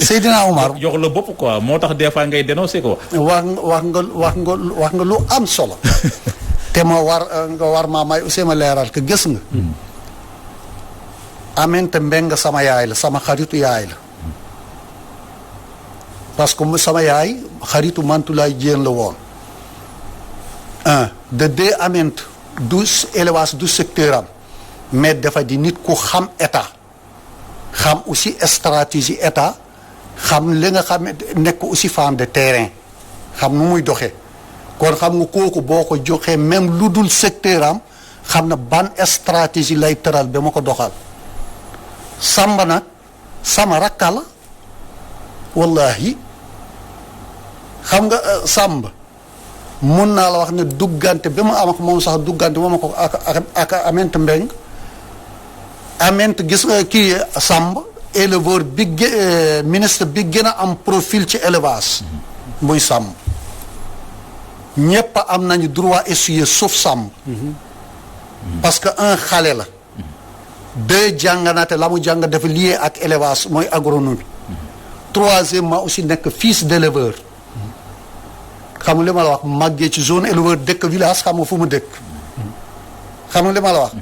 Seydina Omar jox la bopp quoi moo tax des fois ngay dénoncer ko. wax nga lu am solo. te ma war maa may aussi ma leeral que gis nga. Aminata Mbengue sama yaay la sama xaritu yaay la. parce que sama yaay xaritu Mantoulaye Diène la woon. de deux Aminata du élevage du secteur am mais dafa di nit ku xam état xam aussi stratégie état xam li nga xam nekk aussi femme de terrain xam nu muy doxee kon xam nga kooku boo ko joxee même lu dul secteur am xam na ban stratégie lay tëral ba ma ko doxal Samba nag sama rakka la wallahi xam nga Samba mun naa la wax ne duggante bi ma am ak moom sax duggante ba ma ko ak Aminata Mbengue Aminata gis nga kii Samba éleveur bi ministre bi gën a am profil ci élevage muy Samba ñépp am nañu droit essuyer sauf Samba parce que un xale la deux jàng na te la mu jàng dafa lié ak élevage mooy agronomie troisièmement aussi nekk fils d'éleveur xam nga li ma la wax màggee ci zone éleveur dëkk village xam nga fu mu dëkk xam nga li ma la wax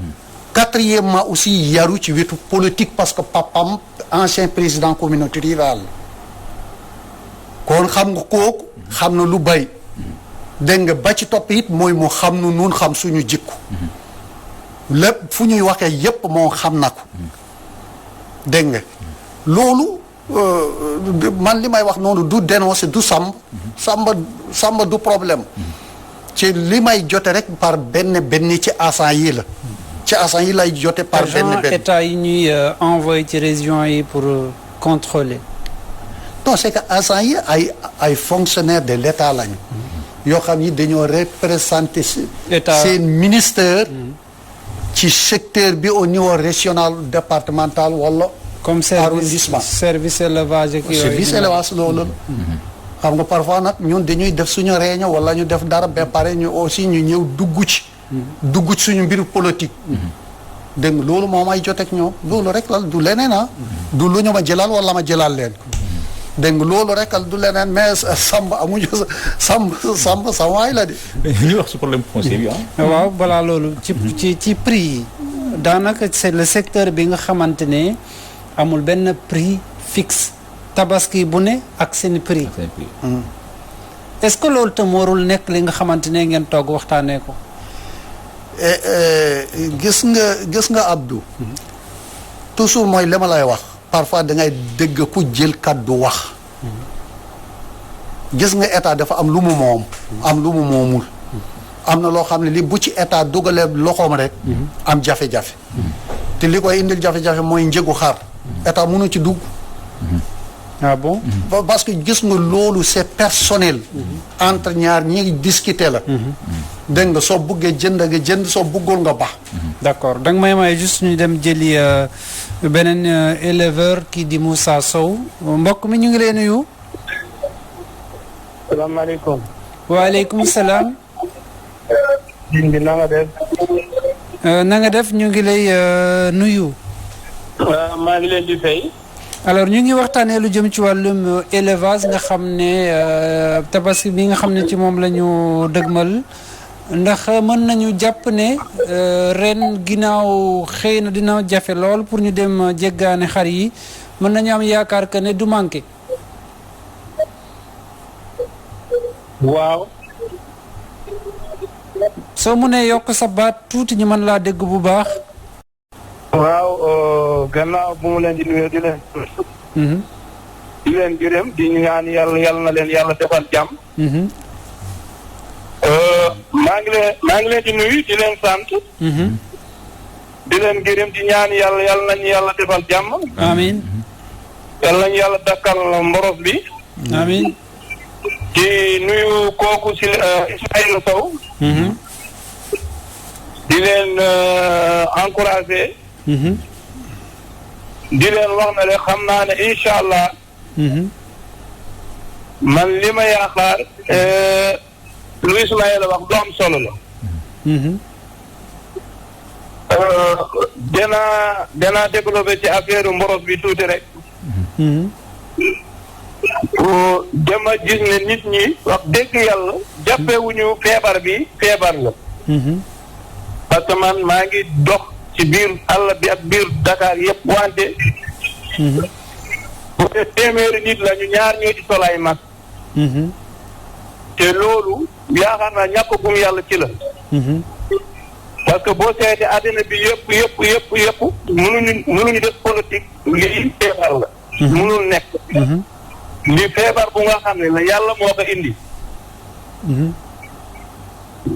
quatrièmement aussi yaru ci wetu politique parce que papam ancien président communauté rurale kon xam nga kooku xam na lu bay dégg nga ba ci topp it mooy mu xam nu nun xam suñu jikku lépp fu ñuy waxee yépp moo xam na ko dégg nga loolu man li may wax noonu du dénoncer du samba du problème ci li may jote rek par benn ci agent yi la ci agent yi lay jote par benn état yi ñuy envoyé ci région yi pour contrôler non c'est que agent yi ay fonctionnaires de l'état lañu yoo xam ni dañoo représenter seen ministère ci secteur bi au niveau régional départemental wala comme service élevage ak yooyu service élevage loolu xam nga parfois nag ñun dañuy def suñu réunion wala ñu def dara ba pare ñu aussi ñu ñëw dugg ci suñu mbiru politique dégg nga loolu moo may joteeg ñoom loolu rek la du leneen du lu ñu ma jëlal wala ma jëlal leen dégg nga loolu rek du leneen mais Samba amuñu Samba sa waay la de. ñu wax su problème foncier bi waaw balaa loolu ci prix yi daanaka c'est le secteur bi nga xamante ne amul benn prix fixe tabaski bu ne ak seen prix. est-ce que loolu tam warul nekk li nga xamante ne ngeen togg waxtaanee ko. gis nga Abdou. toujours mooy li ma lay wax. parfois da ngay dégg ku jël kàddu wax. gis nga état dafa am lu mu moom. am lu mu moomul. am na loo xam ne li bu ci état dugalee loxoom rek. am jafe-jafe. te li koy indil jafe-jafe mooy njëgu xar. état mënu ci dugg. ah bon. parce que gis nga loolu c'est personnel. entre ñaar ñi discuter la. dégg nga soo buggee jënd nga jënd soo buggul nga baax. d'accord danga may juste ñu dem jëli beneen éleveur kii di Moussa Sow mbokk mi ñu ngi lay nuyu. salaamaaleykum. waaleykum salaam. sëñ bi na nga def. na nga def ñu ngi lay nuyu. maa ngi leen di fay. alors ñu ngi waxtaanee lu jëm ci wàllum élevage nga xam ne tabaski bi nga xam ne ci moom la ñu dëgmal ndax mën nañu jàpp ne ren ginnaaw xëy na dina jafe lool pour ñu dem jéggaane xar yi mën nañu am yaakaar que ne du manqué. waaw. soo mënee yokk sa baat tuuti ñu mën laa dégg bu baax. waaw gannaaw bu mu leen di nuyu di leen. di leen gërëm di ñaan yàlla na leen yàlla defal jàmm. maa ngi leen di nuyu di leen sant. di leen gërëm di ñaan yàlla nañu yàlla defal jàmm. amiin. yàlla nañu yàlla dakkal mboros bi. amiin. di nuyu kooku si Ismaïla Sow. di leen encourager. di leen wax na le xam naa ne incha allah. man li ma yaakaar lu Ismaïla wax lu am solo la. danaa développé ci affaire mboros bi tuuti rek. dama gis ne nit ñi wax dëgg yàlla jàppewuñu feebar bi feebar la. parce que man maa ngi dox ci biir àll bi ak biir Dakar yëpp wante. bu dee téeméeri nit la ñu ñaar ñoo ci sol ay masque. te loolu yaakaar naa ñàkk gum yàlla ci la. parce que boo seetee àddina bi yëpp mënuñu def politique lii feebar la. mënul nekk. li feebar bu nga xam ne la yàlla moo ko indi.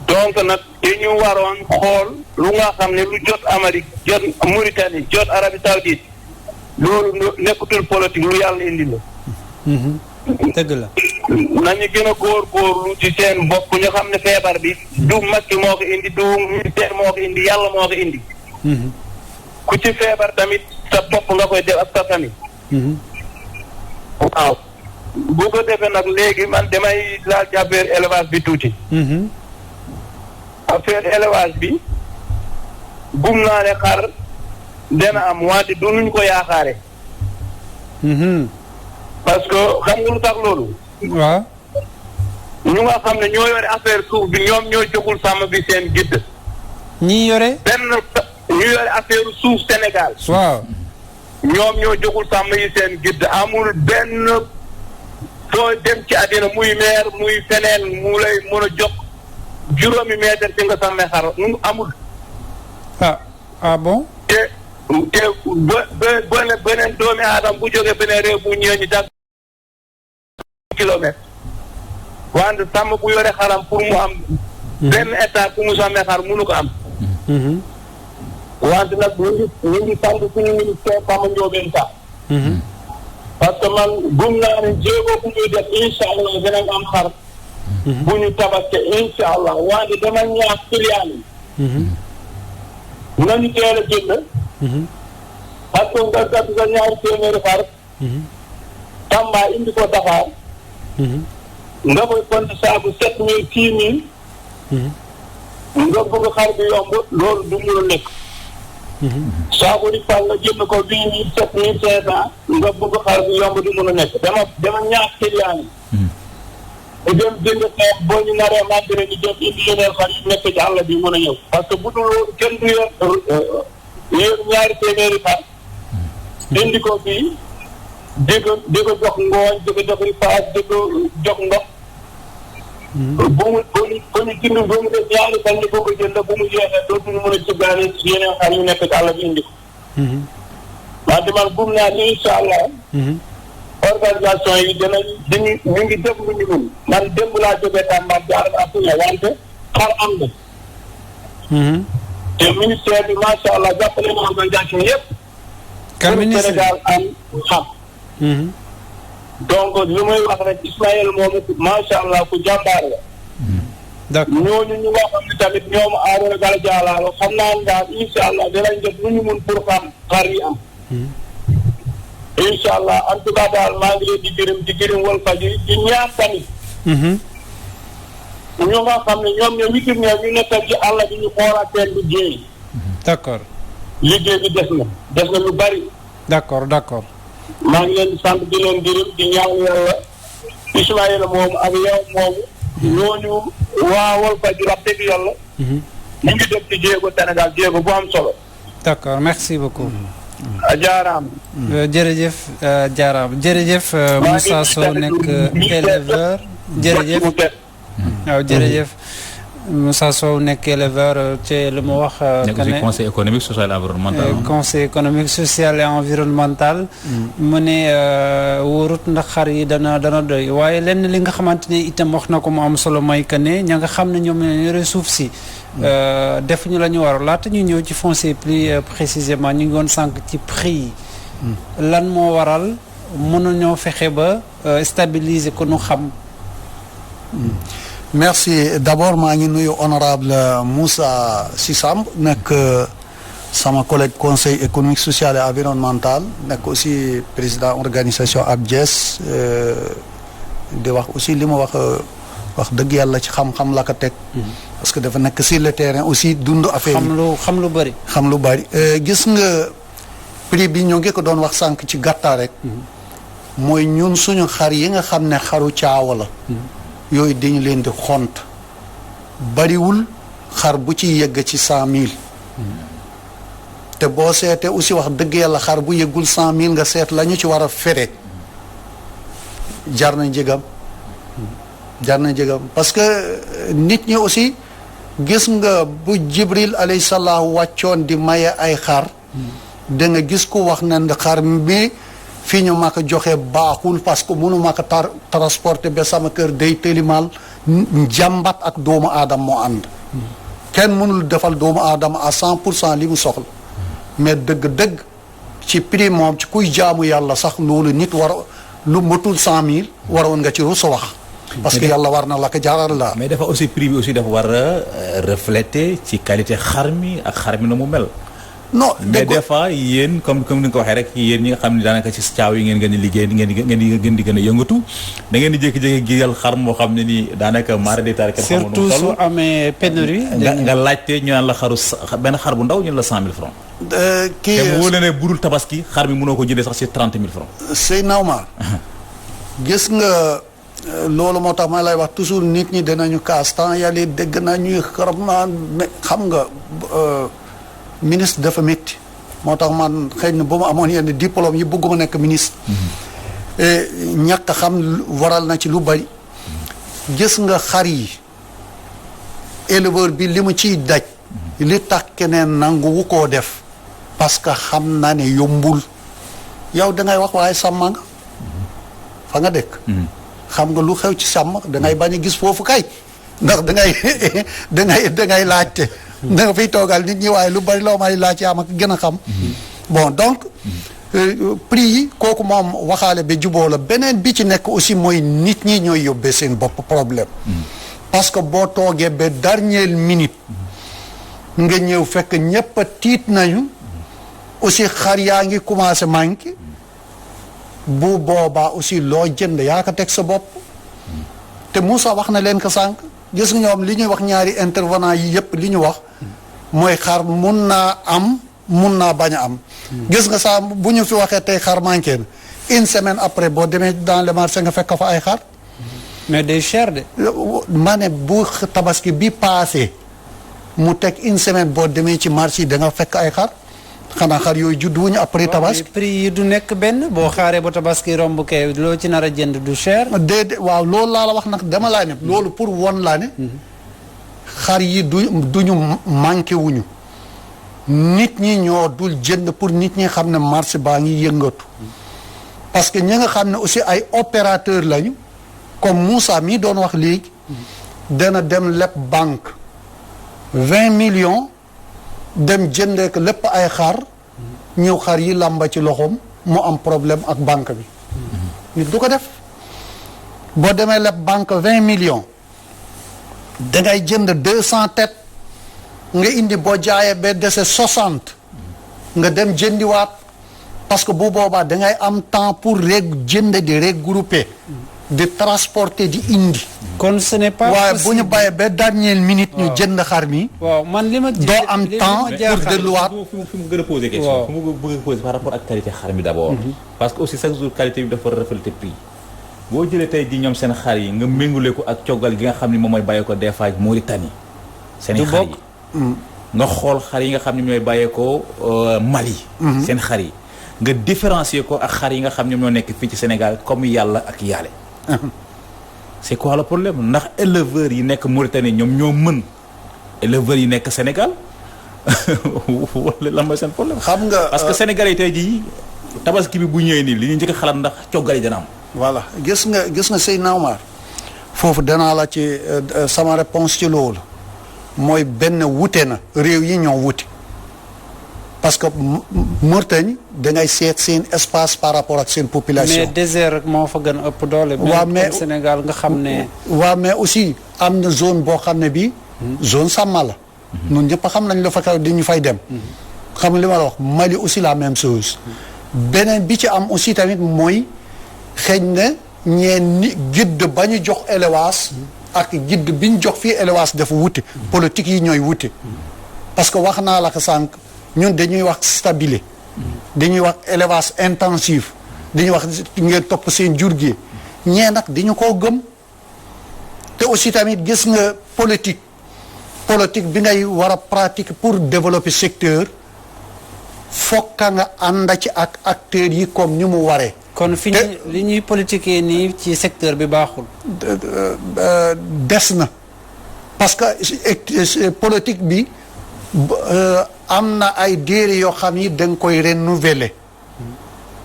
donc nag dañu waroon xool lu nga xam ne lu jot Amérique jot Mauritanie jot Arabie Saoudite loolu nekkutul politique lu yàlla indi la. dëgg la. nañu gën a góorgóorlu ci seen bopp ñu xam ne feebar bi du Macky moo ko indi du ministère moo ko indi yàlla moo ko indi. ku ci feebar tamit sa bopp nga koy def ak sa famille. waaw bu ko defee nag léegi man damay laal ci affaire élevage bi tuuti. affaire élevage bi gum naa ne xar dana am wante du nuñ ko yaakaare. parce que xam nga lu tax loolu. waaw. ñu nga xam ne ñoo yore affaire suuf bi ñoom ñoo jógul sàmm bi seen gidd. ñi yore. ñu yore affaire suuf Sénégal. waaw. ñoom ñoo jógul sàmm yi seen gidd amul benn soo dem ci àddina muy meer muy feneen mu lay mën a jox juróomi mètre fi nga sàmmee xar nu amul. ah bon. te beneen doomi aadama bu jógee beneen réew bu ñëwee ñu dagg kilomètre wante sàmm bu yore xaram pour mu am benn état pour mu sàmmee xar mënu ko am. wante nag ñu ngi sant suñu ministère Fama Ndiobène Ka. parce que man gum naa ne jéego bu ñuy def incha allah dinañ am xar. bu ñu tabaske incha allah wante dama ñaax client yi. nañu teel a jënd. parce que nga gàtt sa ñaari téeméeri xar. Tamba indi ko Dakar. nga koy compte saabu 7 000 6 000. nga bëgg xar bi yomb loolu du mun a nekk. saabu di fal nga jënd ko 8 000 7 500 nga bëgg xar bi yomb du mun a nekk dama ñaax client yi. ñu dem jënd xeex boo ñu naree màggare ñu jëm indi yeneen xar yu nekk ci àll bi mën a ñëw parce que bu dul loolu kenn du yor ñaari téeméeri xar indi ko fii di ko jox ngooñ di ko jox ripaas di ko jox ndox bu mu jënd ba mu def ñaari fan ñu bëgg a jënd bu mu jeexee dootuñu mën a jëggaane yeneen xar yu nekk ci àll bi indi ko wante man bum naa ni incha allah organisation yi ñu ngi def lu ñu mun man démb laa jógee Tamba jaar ak la wante xar am na. te ministère bi macha allah jàppale na organisation yëpp. kan ministère Sénégal am xam. donc li may wax rek Ismaël moom macha allah ku jàmbaar la. d'accord ñooñu ñu nga xam ne tamit ñoom Arouna Gala Diallo xam naa ne daal incha allah dinañ def lu ñu mun pour xam xar yi am. incha allah en tout cas daal maa ngi leen di gërëm Walfadjri di ñaax tamit. ñoo nga xam ne ñoom ñoo vétérinaire ñu nekkal ci àll bi ñu xoolaat seen liggéey. d'accord. liggéey bi des na lu bari. d'accord. maa ngi leen di sant di leen gërëm di ñaan yàlla Ismaïla moomu ak yow moomu. ñooñu waa Walfadjri wax dëgg yàlla. ñu ngi def ci jéego Sénégal jéego bu am solo. d'accord merci beaucoup. jaaraam. jërëjëf jaaraam jërëjëf Moussa Sow nekk éleveur jërëjëf waaw jërëjëf Moussa Sow nekk éleveur ci li mu wax nekk aussi conseil économique social et environnemental conseil économique social et environnemental mu ne wóorut ndax xar yi dana doy waaye lenn li nga xamante ne itam wax na ko mu am solo mooy que ne ña nga xam ne ñoom ñoo yore suuf si defuñu la ñu war laata ñu ñëw ci foncier plus précisément ñu ngi woon sànq ci prix yi lan moo waral mënuñoo fexe ba stabiliser ko nu xam. merci d'abord maa ngi nuyu honorable Moussa Sissamb nekk sama collègue conseil économique social et environnemental nekk aussi président organisation ABJES di wax aussi li ma wax dëgg yàlla ci xam-xam la ko teg. parce que dafa nekk sur le terrain aussi dund affaire yi. xam lu bari. xam lu bari gis nga prix bi ñoo ngi ko doon wax sànq ci gàttaa rek. mooy ñun suñu xar yi nga xam ne xaru caawa la yooyu dañu leen di xont bariwul xar bu ci yegg ci 100,000 te boo seetee aussi wax dëgg yàlla xar bu yeggul 100,000 nga seet la ñu ci war a fere jar na njëgam parce que nit ñi aussi gis nga bu Jibril alayhi salaam wàccoon di maye ay xar da nga gis ko wax ne xar mi fii ñu ma ko joxe baaxul parce que mënu ma ko transporter ba sama kër day tëlimal njàmbat ak doomu aadama moo ànd kenn mënul defal doomu aadama à 100% li mu soxla mais dëgg-dëgg ci prix moom ci kuy jaamu yàlla sax loolu nit war lu matul 100,000 waroon nga ci rusa wax parce que yàlla war na la ko jaral la mais dafa aussi prix bi aussi dafa war a refléter ci qualité xar mi ak xar mi na mu mel. non mais des fois yéen comme ni nga ko waxee rek yéen ñi nga xam ne daanaka ci caaw yi ngeen gën di liggéey ngeen di gën a yëngatu da ngeen di jékki-jékki gisal xar moo xam ne nii daanaka mara de taal kenn xamul surtout su amee pénurie. nga laajte ñu naan la benn xar bu ndaw ñu la 100,000 francs. kii te mu wóor ne budul tabaski xar mi mënoo ko jëndee sax ci 30,000 francs. sëy nawma gis nga loolu moo tax ma lay wax toujours nit ñi dinañu kaas temps yàlla dégg naa ñuy xam nga ministre dafa métti moo tax man xëy na bu ma amoon yenn diplôme yi bëgguma nekk ministre ñàkk a xam waral na ci lu bari gis nga xar yi éleveur bi li mu ciy daj li tax keneen nanguwu koo def parce que xam na ne yombul yow dangay wax waaye sàmm nga fa nga dëkk xam nga lu xew ci sàmm dangay bañ a gis foofu kay ndax dangay laajte da nga fiy toogal nit ñi waaye lu bari loo may laaj yaa ma gën a xam bon donc prix yi kooku moom waxaale ba juboo la beneen bi ci nekk aussi mooy nit ñi ñooy yóbbee seen bopp problème parce que boo toogee ba dernière minute nga ñëw fekk ñépp a tiit nañu aussi xar yaa ngi commencé manqué bu boobaa aussi loo jënd yaa ko teg sa bopp te Moussa wax na leen ko sànq gis nga ñoom li ñuy wax ñaari intervenant yi yëpp li ñu wax mooy xar mun naa am mun naa bañ a am gis nga saa bu ñu fi waxee tey xar manqué na une semaine après boo demee dans le marché nga fekk fa ay xar mais day cher de ma ne bu tabaski bi passé mu teg une semaine boo demee ci marché yi da nga fekk ay xar xanaa xar yooyu judd wuñu après tabaski prix yi du nekk benn boo xaaree ba tabaski romb kay loo ci nar a jënd du cher déedéet waaw loolu laa la wax nag dama laa ne loolu pour won laa ne xar yi duñu manqué wuñu nit ñi ñoo dul jënd pour nit ñi xam ne marché baa ngi yëngatu parce que ñi nga xam ne aussi ay opérateur lañu comme Moussa mii doon wax léegi dana dem leb banque 20 millions dem jëndee ko lépp ay xar ñëw xar yi làmba ci loxoom mu am problème ak banque bi nit du ko def boo demee leb banque 20 millions dangay jënd 200 têtes nga indi boo jaayee ba dese 60 nga dem jëndiwaat parce que bu boobaa dangay am temps pour jënd di regrouper di transporter di indi. kon ce n'est pas waaye bu ñu bàyyee ba dernière minute ñu jënd xar mi. waaw man li ma doo am temps pour delluwaat. fi mu gën a poser question. fi mu bëgg a poser par rapport ak qualité xar mi d'abord. parce que aussi chaque jour qualité bi dafa refléter prix. boo jëlee tey ji ñoom seen xar yi nga méngale ko ak coggal gi nga xam ne moom mooy bàyyee ko des fois Mauritanie. seen i xar yi nga xool xar yi nga xam ne ñooy bàyyee ko Mali. seen xar yi nga différencier ko ak xar yi nga xam ne ñoo nekk fii ci Sénégal comme yàlla ak yàlla. c'est quoi le problème ndax éleveurs yi nekk Mauritanie ñoom ñoo mën éleveurs yi nekk Sénégal wala lan mooy seen problème. xam nga parce que Sénégal yi tey jii tabaski bi bu ñëwee nii li ñu njëkk a xalaat ndax coggal yi dana am. voilà gis nga Seydina Omar foofu danaa la ci sama réponse ci loolu mooy benn wute na réew yi ñoo wuti parce que Mauritanie dangay seet seen espace par rapport ak seen population. mais désert rek moo fa gën a ëpp doole. waaw mais comme Sénégal nga xam ne. waaw mais aussi am na zone boo xam ne bii. zone sàmm la. ñun ñëpp xam nañ la fa kaw di ñu fay dem. xam li ma la wax Mali aussi la même chose. beneen bi ci am aussi tamit mooy xëy na ñeen ni guide ba ñu jox élevage. ak guide bi ñu jox fii élevage dafa wute. politique yi ñooy wute. parce que wax naa la ko sànq. ñun dañuy wax stabilité dañuy wax élevage intensif dañuy wax ngeen topp seen jur gi ñee nag dañu koo gëm te aussi tamit gis nga politique bi ngay war a pratiquer pour développer secteur fokka nga ànd ci ak acteurs yi comme ni mu waree. kon fi li ñuy politiquer nii ci secteur bi baaxul. des na parce que politique bi am na ay déere yoo xam ni da nga koy renouveler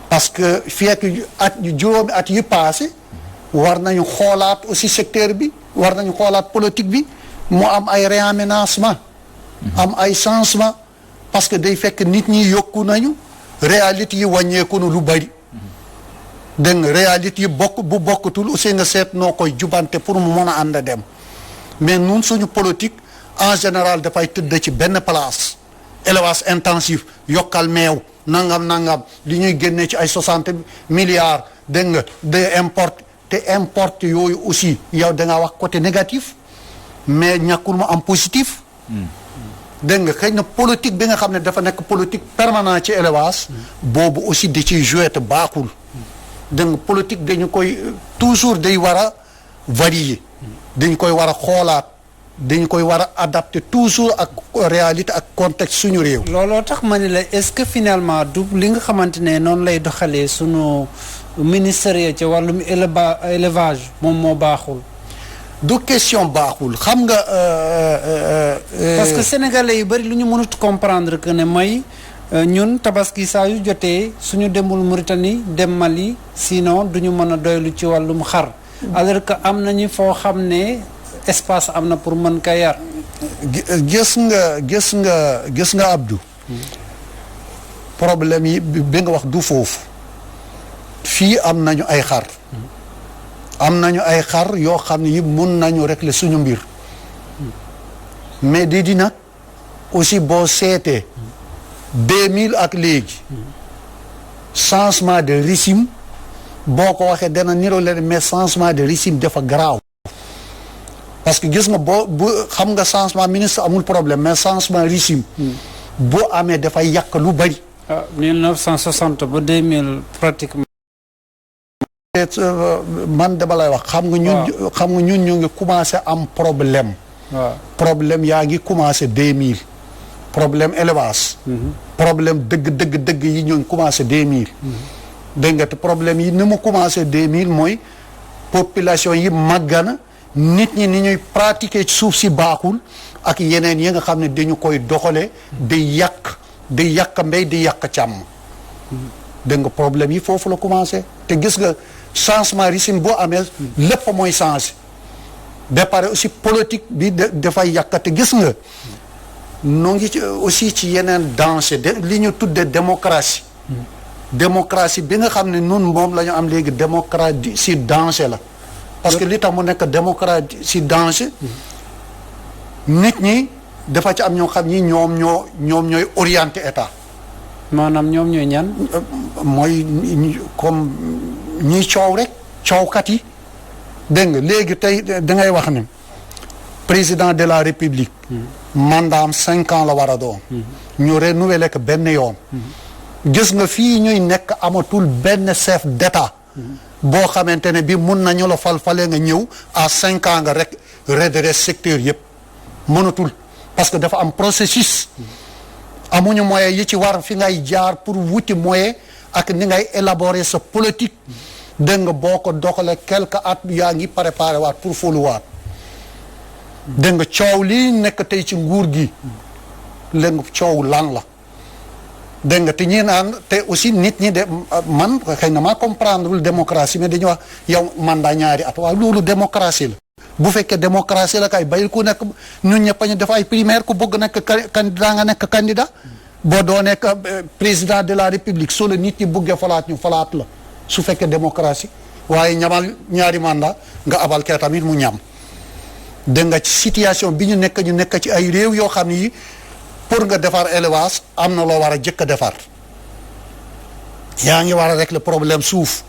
parce que fii ak juróomi at yi passé war nañu xoolaat aussi secteur bi war nañu xoolaat politique bi mu am ay réaménagement am ay changement parce que day fekk nit ñi yokku nañu réalité yi wàññeeku na lu bari dégg nga réalité yi bu bokkatul aussi nga seet noo koy jubante pour mu mën a ànd dem mais nun suñu politique en général dafay tëdd ci benn place élevage intensif yokkal meew nangam li ñuy génnee ci ay 60 milliards dégg nga de importe yooyu aussi yow da ngaa wax côté négatif mais ñàkkul mu am positif dégg nga xëy na politique bi nga xam ne dafa nekk politique permanent ci élevage boobu aussi da ciy joué te baaxul dégg nga politique dañu koy toujours day war a varier dañu koy war a xoolaat dañu koy war a adapter toujours ak réalité ak contexte suñu réew. looloo tax ma ne la est-ce que finalement du li nga xamante ne noonu lay doxalee suñu ministère ci wàllum élevage moom moo baaxul. du question baaxul xam nga. parce que sénégalais yu bari lu ñu mënut comprendre que ne mooy ñun tabaski saa yu jotee suñu demul Mauritanie dem Mali sinon duñu mën a doylu ci wàllum xar. alors que am nañu foo xam ne espace am na pour mën ka yar. gis nga Abdou. problème yi bi nga wax du foofu. fii am nañu ay xar. am nañu ay xar yoo xam ne yi mun nañu régler suñu mbir. mais di nag aussi boo seetee 2000 ak léegi changement de régime boo ko waxee dana niroo leen mais changement de régime dafa garaaw parce que gis nga bu xam nga changement ministre amul problème mais changement régime boo amee dafay yàq lu bari. 1960 ba 2000 pratiquement. man dama lay wax xam nga ñun ñu ngi commencé am problème. waaw problème yaa ngi commencé 2000 problème élevage. problème dëgg yi ñu ngi commencé 2000. dégg nga te problème yi ni mu commencé 2000 mooy population yi màggana nit ñi ni ñuy pratiquer ci suuf si baaxul ak yeneen yi nga xam ne dañu koy doxalee di yàq mbéy di yàq càmm. dégg nga problème yi foofu la commencé te gis nga changement régime boo amee lépp mooy changé. ba pare aussi politique bi dafay yàqate gis nga noo ngi ci aussi ci yeneen danger li ñu tuddee démocratie. démocratie bi nga xam ne nun moom la ñu am léegi démocratie si danger la parce que li tax mu nekk démocratie si danger nit ñi dafa ci am ñoo xam ñi ñoom ñooy orienté état. maanaam ñoom ñooy ñan. mooy comme ñiy coow rek coowkat yi. dégg nga léegi tey dangay wax ne président de la république mandat am 5 ans la war a doon ñu renouveler ko benn yoon gis nga fii ñuy nekk amatul benn chef d'état boo xamante ne bi mun nañu la fale nga ñëw à 5 ans nga rek redresser secteur yëpp mënatul parce que dafa am processus amuñu moyen yi ci war fi ngay jaar pour wuti moyen ak ni ngay élaborer sa politique dégg nga boo ko doxalee quelques at yaa ngi préparé waat pour foluwaat dégg nga coow lii nekk tey ci nguur gi léegi nga coow lan la dégg nga te ñi naan te aussi nit ñi de man xëy na maa comprendre lul démocratie mais dañuy wax yow mandat ñaari at waaw loolu démocratie la bu fekkee démocratie la kay bayil ku nekk ñun ñëpp ñu def ay primaire ku bëgg nekk candidat nga nekk candidat boo doo nekk président de la république soo la nit ñi bëggee falaat ñu falaat la su fekkee démocratie waaye ñamal ñaari mandat nga abal kee tamit mu ñam dégg nga ci situation bi ñu nekk ci ay réew yoo xam ni pour nga defar élevage am na loo war a jëkk a defar yaa ngi war a régler problème suuf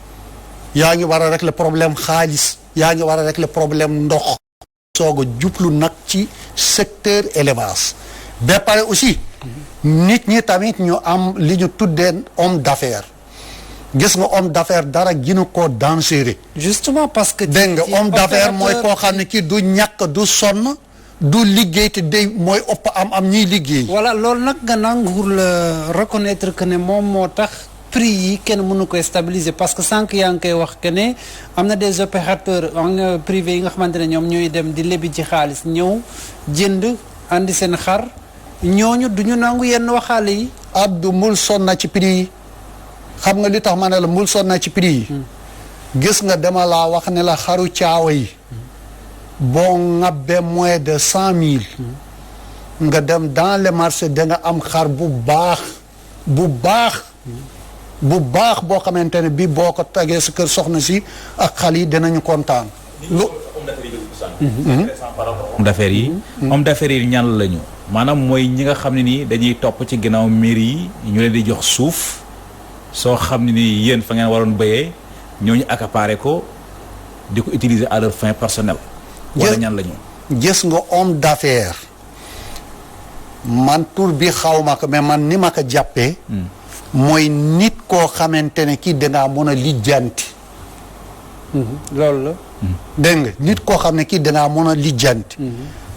yaa ngi war a régler problème xaalis yaa ngi war a régler problème ndox soog a jublu nag ci secteur élevage ba pare aussi nit ñi tamit ñu am li ñu tuddee homme d'affaires gis nga homme d'affaires dara ginu koo dangereux. justement parce que. dégg nga homme d'affaires mooy koo xam ne kii du ñàkk du sonn du liggéey te day mooy ëpp am ñiy liggéey. voilà loolu nag nga nanguwul reconnaître que ne moom moo tax prix yi kenn mënu koy stabiliser parce que sànq yaa ngi koy wax que ne am na des opérateurs privés yi nga xamante ne ñoom ñooy dem di lebi ci xaalis ñëw jënd andi seen xar ñooñu du ñu nangu yenn waxaale yi. Abdou mul sonn na ci prix yi xam nga li tax ma ne la mul sonn na ci prix yi. gis nga dama laa wax ne la xaru caawa yi. boo ŋabbee moins de 100 000. nga dem dans le marché da nga am xar bu baax bu baax boo xamante ne bii boo ko tegee sa kër soxna si ak xal yi dinañu kontaan. homme d'affaires yi. homme d'affaires yi ñan lañu. maanaam mooy ñi nga xam ne nii dañuy topp ci ginnaaw mairie yi ñu leen di jox suuf soo xam ne nii yéen fa ngeen waroon béyee ñooñu accaparé ko di ko utiliser à leur fin personnelle. wala ñan lañu. gis nga homme d'affaires man tur bi xaw ma ko mais man ni ma ko jàppee. mooy nit koo xamante ne kii dangaa mën a lijjanti. loolu la. dégg nga nit koo xam ne kii dangaa mën a lijjanti.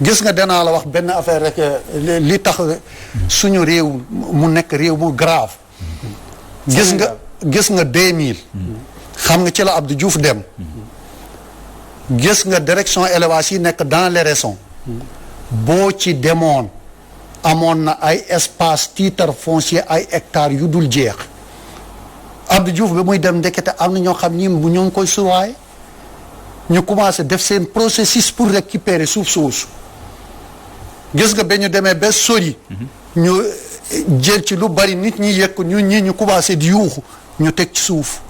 gis nga danaa la wax benn affaire rek li tax suñu réew mu nekk réew mu grave. gis nga 2000. xam nga ci la Abdou Diouf dem. gis nga direction élevage yi nekk dans les régions. boo ci demoon amoon na ay espace titre foncier ay hectares yu dul jeex. Abdou Diouf bi muy dem ndekete am na ñoo xam ni bu ñoo ngi koy suwaay ñu commencé def seen processus pour récupérer suuf soosu. gis nga ba ñu demee ba sori. ñu jël ci lu bari nit ñi yëg ko ñu commencé di yuuxu ñu teg ci suuf.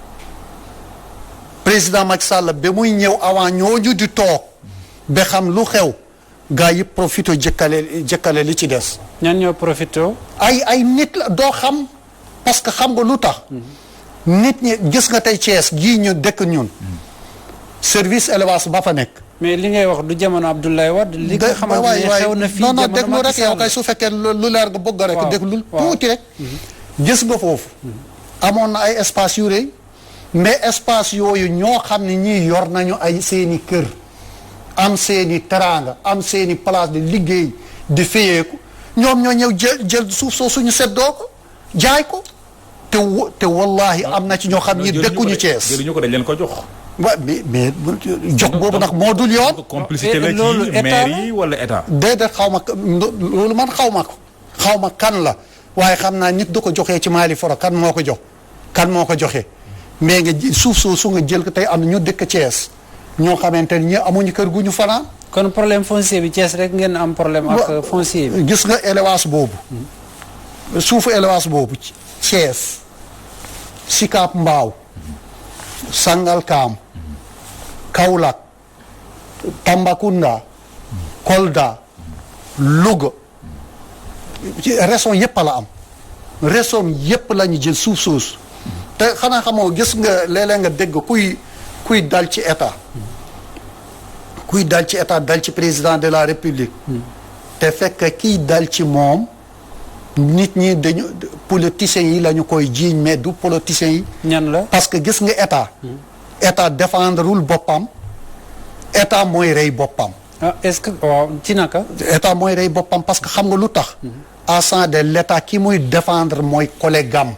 président Macky Sall ba muy ñëw avant ñooñu di toog ba xam lu xew gaa yi profité jëkkale li ci des. ñan ñoo profité. ay nit la doo xam parce que xam nga lu tax. nit ñi gis nga tey Thiès gii ñu dëkk ñun. service élevage ba fa nekk. mais li ngay wax du jamono Abdoulaye Wade. li nga xamante ne xew na fii jamono déglu rek yow kay su fekkee lu leer nga bëgg rek. déglu tuuti rek. gis nga foofu. amoon na ay espace yu rëy mais espace yooyu ñoo xam ne ñii yor nañu ay seeni kër am seeni teraanga am seeni place de liggéey di fayeeku ñoom ñoo ñëw jël suuf soo suñu seddoo ko jaay ko te wallahi am na ci ñoo xam ñi dëkkuñu Thiès. jëluñu ko dañ leen ko jox. waaw mais jox boobu nag moo dul yoon. complicité la ci maire yi wala état. déedéet xaw ma loolu man xaw ma ko xaw ma kan la waaye xam naa nit du ko joxee ci Mali foro kan moo ko jox kan moo ko joxe mais nga suuf soosu nga jël ko tey am na ñu dëkk Thiès ñoo xamante ne ñi amuñu kër gu ñu fanaan. kon problème foncier bi Thiès rek ngeen am problème ak foncier bi. gis nga élevage boobu suufu élevage boobu Thiès Sicap Mbao Sangalkam Kaolack Tambacounda Kolda Louga région yëpp la am région yëpp la ñu jël suuf soosu te xanaa xamoo gis nga léeg-léeg nga dégg kuy dal ci état dal ci président de la république te fekk kiy dal ci moom nit ñi dañu politiciens yi la ñu koy jiiñ mais du politiciens yi. ñan la parce que gis nga état défendrul boppam état mooy rey boppam. ah est-ce que waaw ci naka. état mooy rey boppam parce que xam nga lu tax. à sein de l'état ki muy défendre mooy collègue am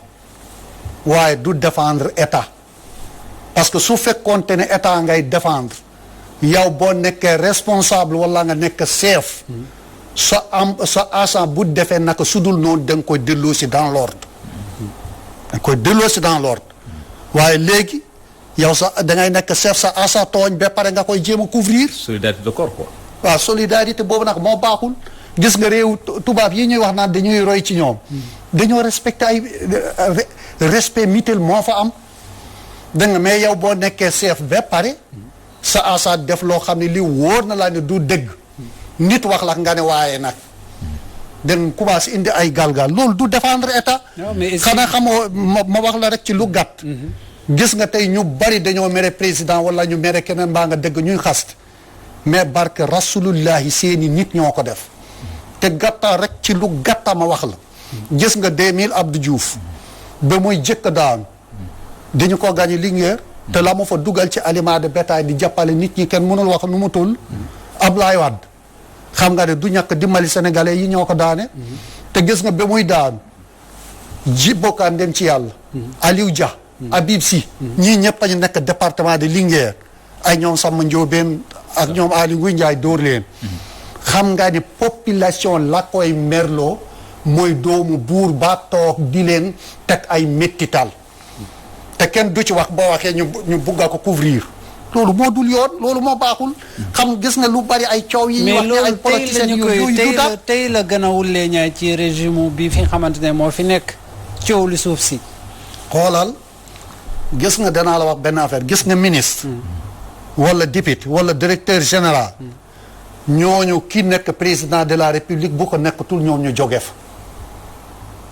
waaye du défendre état parce que su fekkoonte ne état ngay défendre yow boo nekkee responsable wala nga nekk chef. sa agent bu defee naka su dul noonu da nga koy delloosi dans l'ordre. da nga koy delloosi dans l'ordre waaye léegi yow da ngay nekk chef sa agent tooñ ba pare nga koy jéem a couvrir. solidarité de corps quoi. waaw solidarité boobu nag moo baaxul gis nga réew tubaab yi ñuy wax naan dañuy roy ci ñoom. dañoo respecté ay respect mutuel moo fa am. dégg nga mais yow boo nekkee chef ba pare sa agent def loo xam ne li wóor na laa ne du dëgg. nit wax la nga ne waaye nag den commencé indi ay galgal loolu du défendre état. xanaa xamoo ma wax la rek ci lu gàtt. gis nga tey ñu bari dañoo mere président wala ñu mere keneen mbaa nga dégg ñuy xast mais barke rasulullahi seeni nit ñoo ko def te gàttal rek ci lu gàtta ma wax la. gis nga 2000 Abdou Diouf ba muy jëkk daanu dañu ko gagné Linguère te la mu fa dugal ci aliment de bétail di jàppale nit ñi kenn mënul wax nu mu toll Ablaye Wade xam nga ne du ñàkk dimbali sénégalais yi ñoo ko daane te gis nga ba muy daan ji bokkaan dem ci yàlla Aliou Dia Habib Sy ñii ñëpp ñu nekk département de Linguère ay ñoom Samba Ndiobène ak ñoom Aly Ngouille Ndiaye dóor leen xam nga ni population la koy merloo mooy doomu buur ba toog di leen teg ay méttital te kenn du ci wax boo waxee ñu bugga ko couvrir loolu moo dul yoon loolu moo baaxul xam gis nga lu bari ay coow yi wax ne ay politiciens yooyu du daal tey la gën a wullee ñaay ci régime bi fi nga xamante ne moo fi nekk coow li suuf si xoolal gis nga danaa la wax benn affaire gis nga ministre wala député wala directeur général ñooñu ki nekk président de la république bu ko nekkatul ñoom ñu jóge fa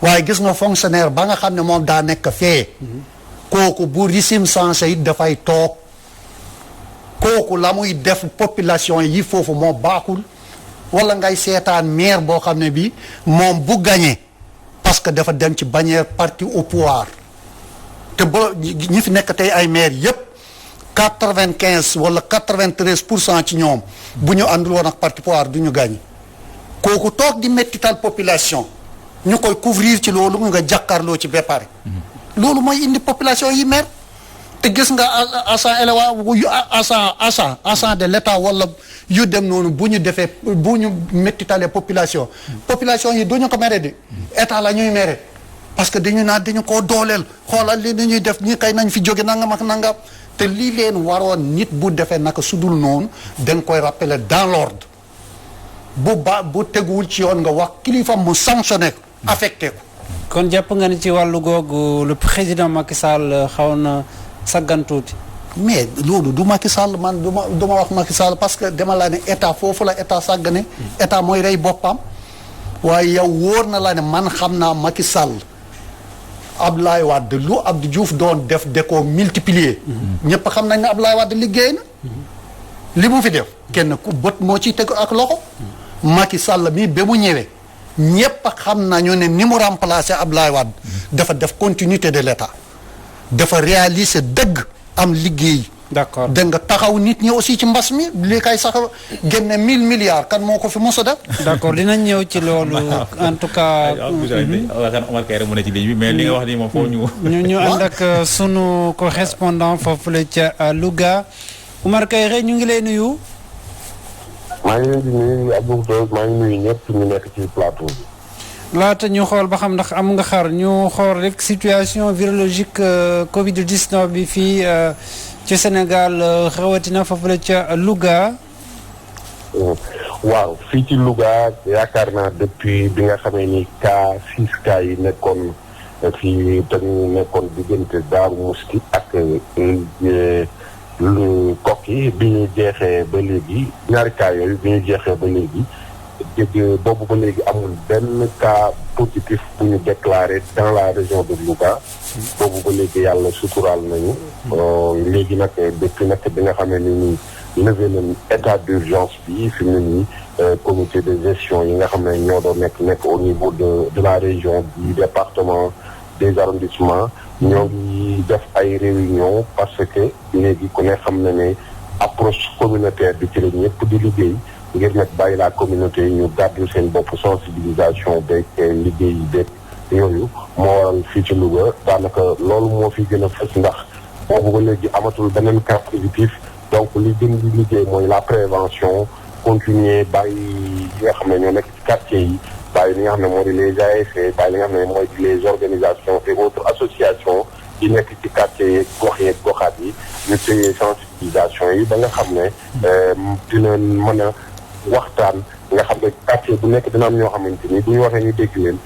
waaye gis nga fonctionnaire ba nga xam ne moom daa nekk fee kooku bu régime changé it dafay toog kooku la muy def population yi foofu moo baaxul wala ngay seetaan maire boo xam ne bi moom bu gagné parce que dafa dem ci bannière parti au pouvoir te ba ñi fi nekk tey ay maire yépp 95 wala 93% ci ñoom bu ñu àndul woon ak parti pouvoir du ñu gagné kooku toog di mettital population ñu koy couvrir ci loolu mu nga jàkkaarloo ci ba pare loolu mooy indi population yi mer te gis nga agent de l'état wala yu dem noonu bu ñu defee bu ñu mettitalee population yi du ñu ko mere de état la ñuy mere parce que dañu naan dañu koo dooleel xoolal li ñuy def ñi kay nañ fi jóge nangam ak nangam te lii leen waroon nit bu defee naka sudul noonu dañ koy rappeler dans l'ordre bu teguwul ci yoon nga wax kilifa mu sanctionné ko affecté ko. kon jàpp nga ni ci wàllu googu le président Macky Sall xaw na saggan tuuti. mais loolu du Macky Sall man du ma wax Macky Sall parce que dama laa ne état foofu la état sàggane état mooy rey boppam waaye yow wóor na la ne man xam naa Macky Sall Abdoulaye Wade lu Abdou Diouf doon def de ko multiplier ñëpp xam nañ ne Abdoulaye Wade liggéey na li mu fi def kenn ku bët moo ciy teg ak loxo Macky Sall mi ba mu ñëwee ñëpp xam nañu ne ni mu remplacer Abdoulaye Wade dafa def continuité de l'état dafa réaliser dëgg am liggéey. d'accord dégg nga taxaw nit ñi aussi ci mbas mi li kay sax génne 1000 milliards kan moo ko fi mos a def. d'accord dinañ ñëw ci loolu en tout cas. Omar Kayre mu ne ci ligne bi mais li nga wax nii moom foofu ñu ànd ak sunu correspondant foofu la ca Louga Omar Kayre ñu ngi lay nuyu. maa ngi leen di nuyu Abdou Diouf maa ngi nuyu ñëpp ñu nekk ci plateau bi. laata ñu xool ba xam ndax am nga xar ñu xool rek situation virologique Covid 19 bi fii ci Sénégal rawatina foofu la ca Louga. waaw fii ci Louga yaakaar naa depuis bi nga xamee ni cas yi nekkoon fii dañu nekkoon diggante Daaru Musti ak lu Kokki bi ñu jeexee ba léegi ñaari cas yooyu bi ñu jeexee ba léegi. dégg boobu ba léegi amul benn cas positif bu ñu déclaré dans la région de Louga boobu ba léegi yàlla suturaal nañu léegi nag depuis nag bi nga xamee ni nii levé nañ état d'urgence bi fi mu ne nii comité de gestion yi nga xam ne ñoo doon nekk au niveau de la région du département des arrondissements ñoo ngi def ay réunion parce que léegi ku ne xam na ne approche communautaire bi ci la ñëpp di liggéey ngir nag bàyyi la communauté ñu gàddu seen bopp sensibilisation beeg liggéey yi beeg yooyu moo waral fii ci Louga daanaka loolu moo fi gën a fës ndax boobu ba léegi amatul beneen cas positif donc li gën di liggéey mooy la prévention continuer bàyyi yi nga xam ne ñoo nekk ci quartier yi bàyyi li nga xam ne moo di les ASC bàyyi li nga xam ne mooy di les organisations et autres associations yi nekk ci quartier yeeg gox yeeg goxaat yi ñu téye sensibilisation yi ba nga xam ne dina mën a waxtaan nga xam ne quartier bu nekk dina am ñoo xamante ni bu ñu waxee ñu dégg leen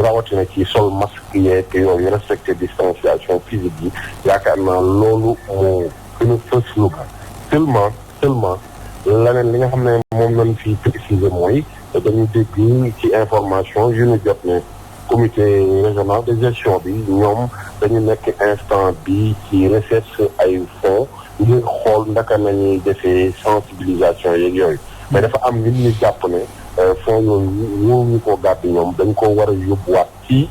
rawatina ci sol masque yeeg yooyu respecter distanciation physique yi yaakaar naa loolu moo gën a fës Louga seulement leneen li nga xam ne moom lañ fi préciser mooy dañu dégg ci information yu ñu jot ne comité régional de gestion bi ñoom dañu nekk instant bi ci recherche ay fonds ngir xool ndaka nañuy defee sensibilisation yeeg yooyu mais dafa am nit ñi jàpp ne fonds yooyu ñoo ñu ko gàddu ñoom dañ ko war a yóbbuwaat ci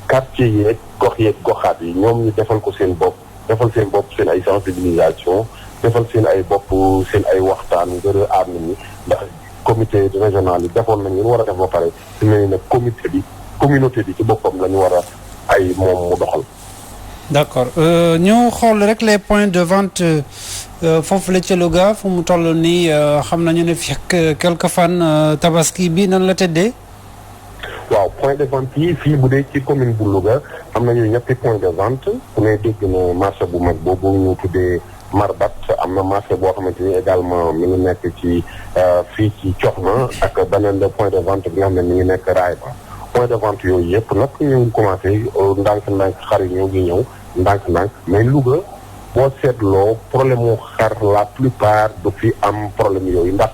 quartier yeeg goxaat yi ñoom ñu defal ko seen bopp defal seen bopp seen ay sensibilisation defal seen ay bopp seen ay waxtaan ngir aar nit ñi ndax comité régional yi defoon nañ ñu war a def ba pare su mel ne communauté bi ci boppam la ñu war a ay moom mu doxal. d'accord ñu xool rek les points de vente foofu la ca Louga fu mu toll nii xam nañu ne fii ak quelques fan tabaski bi nan la tëddee. waaw point de vente yi fii bu dee ci commune bu Louga am nañu ñetti point de vente ku ne dégg na marché bu mag boobu ñu tuddee Marbat am na marché boo xamante ni également mi ngi nekk ci fii ci Coxna ak beneen point de vente bi nga xam ne mi ngi nekk Raayba point de vente yooyu yëpp nag ñu ngi commencé ndànk-ndànk xar yi ñoo ngi ñëw ndànk-ndànk mais Louga boo seetloo problème mu xar la plupart du fi am problème yooyu ndax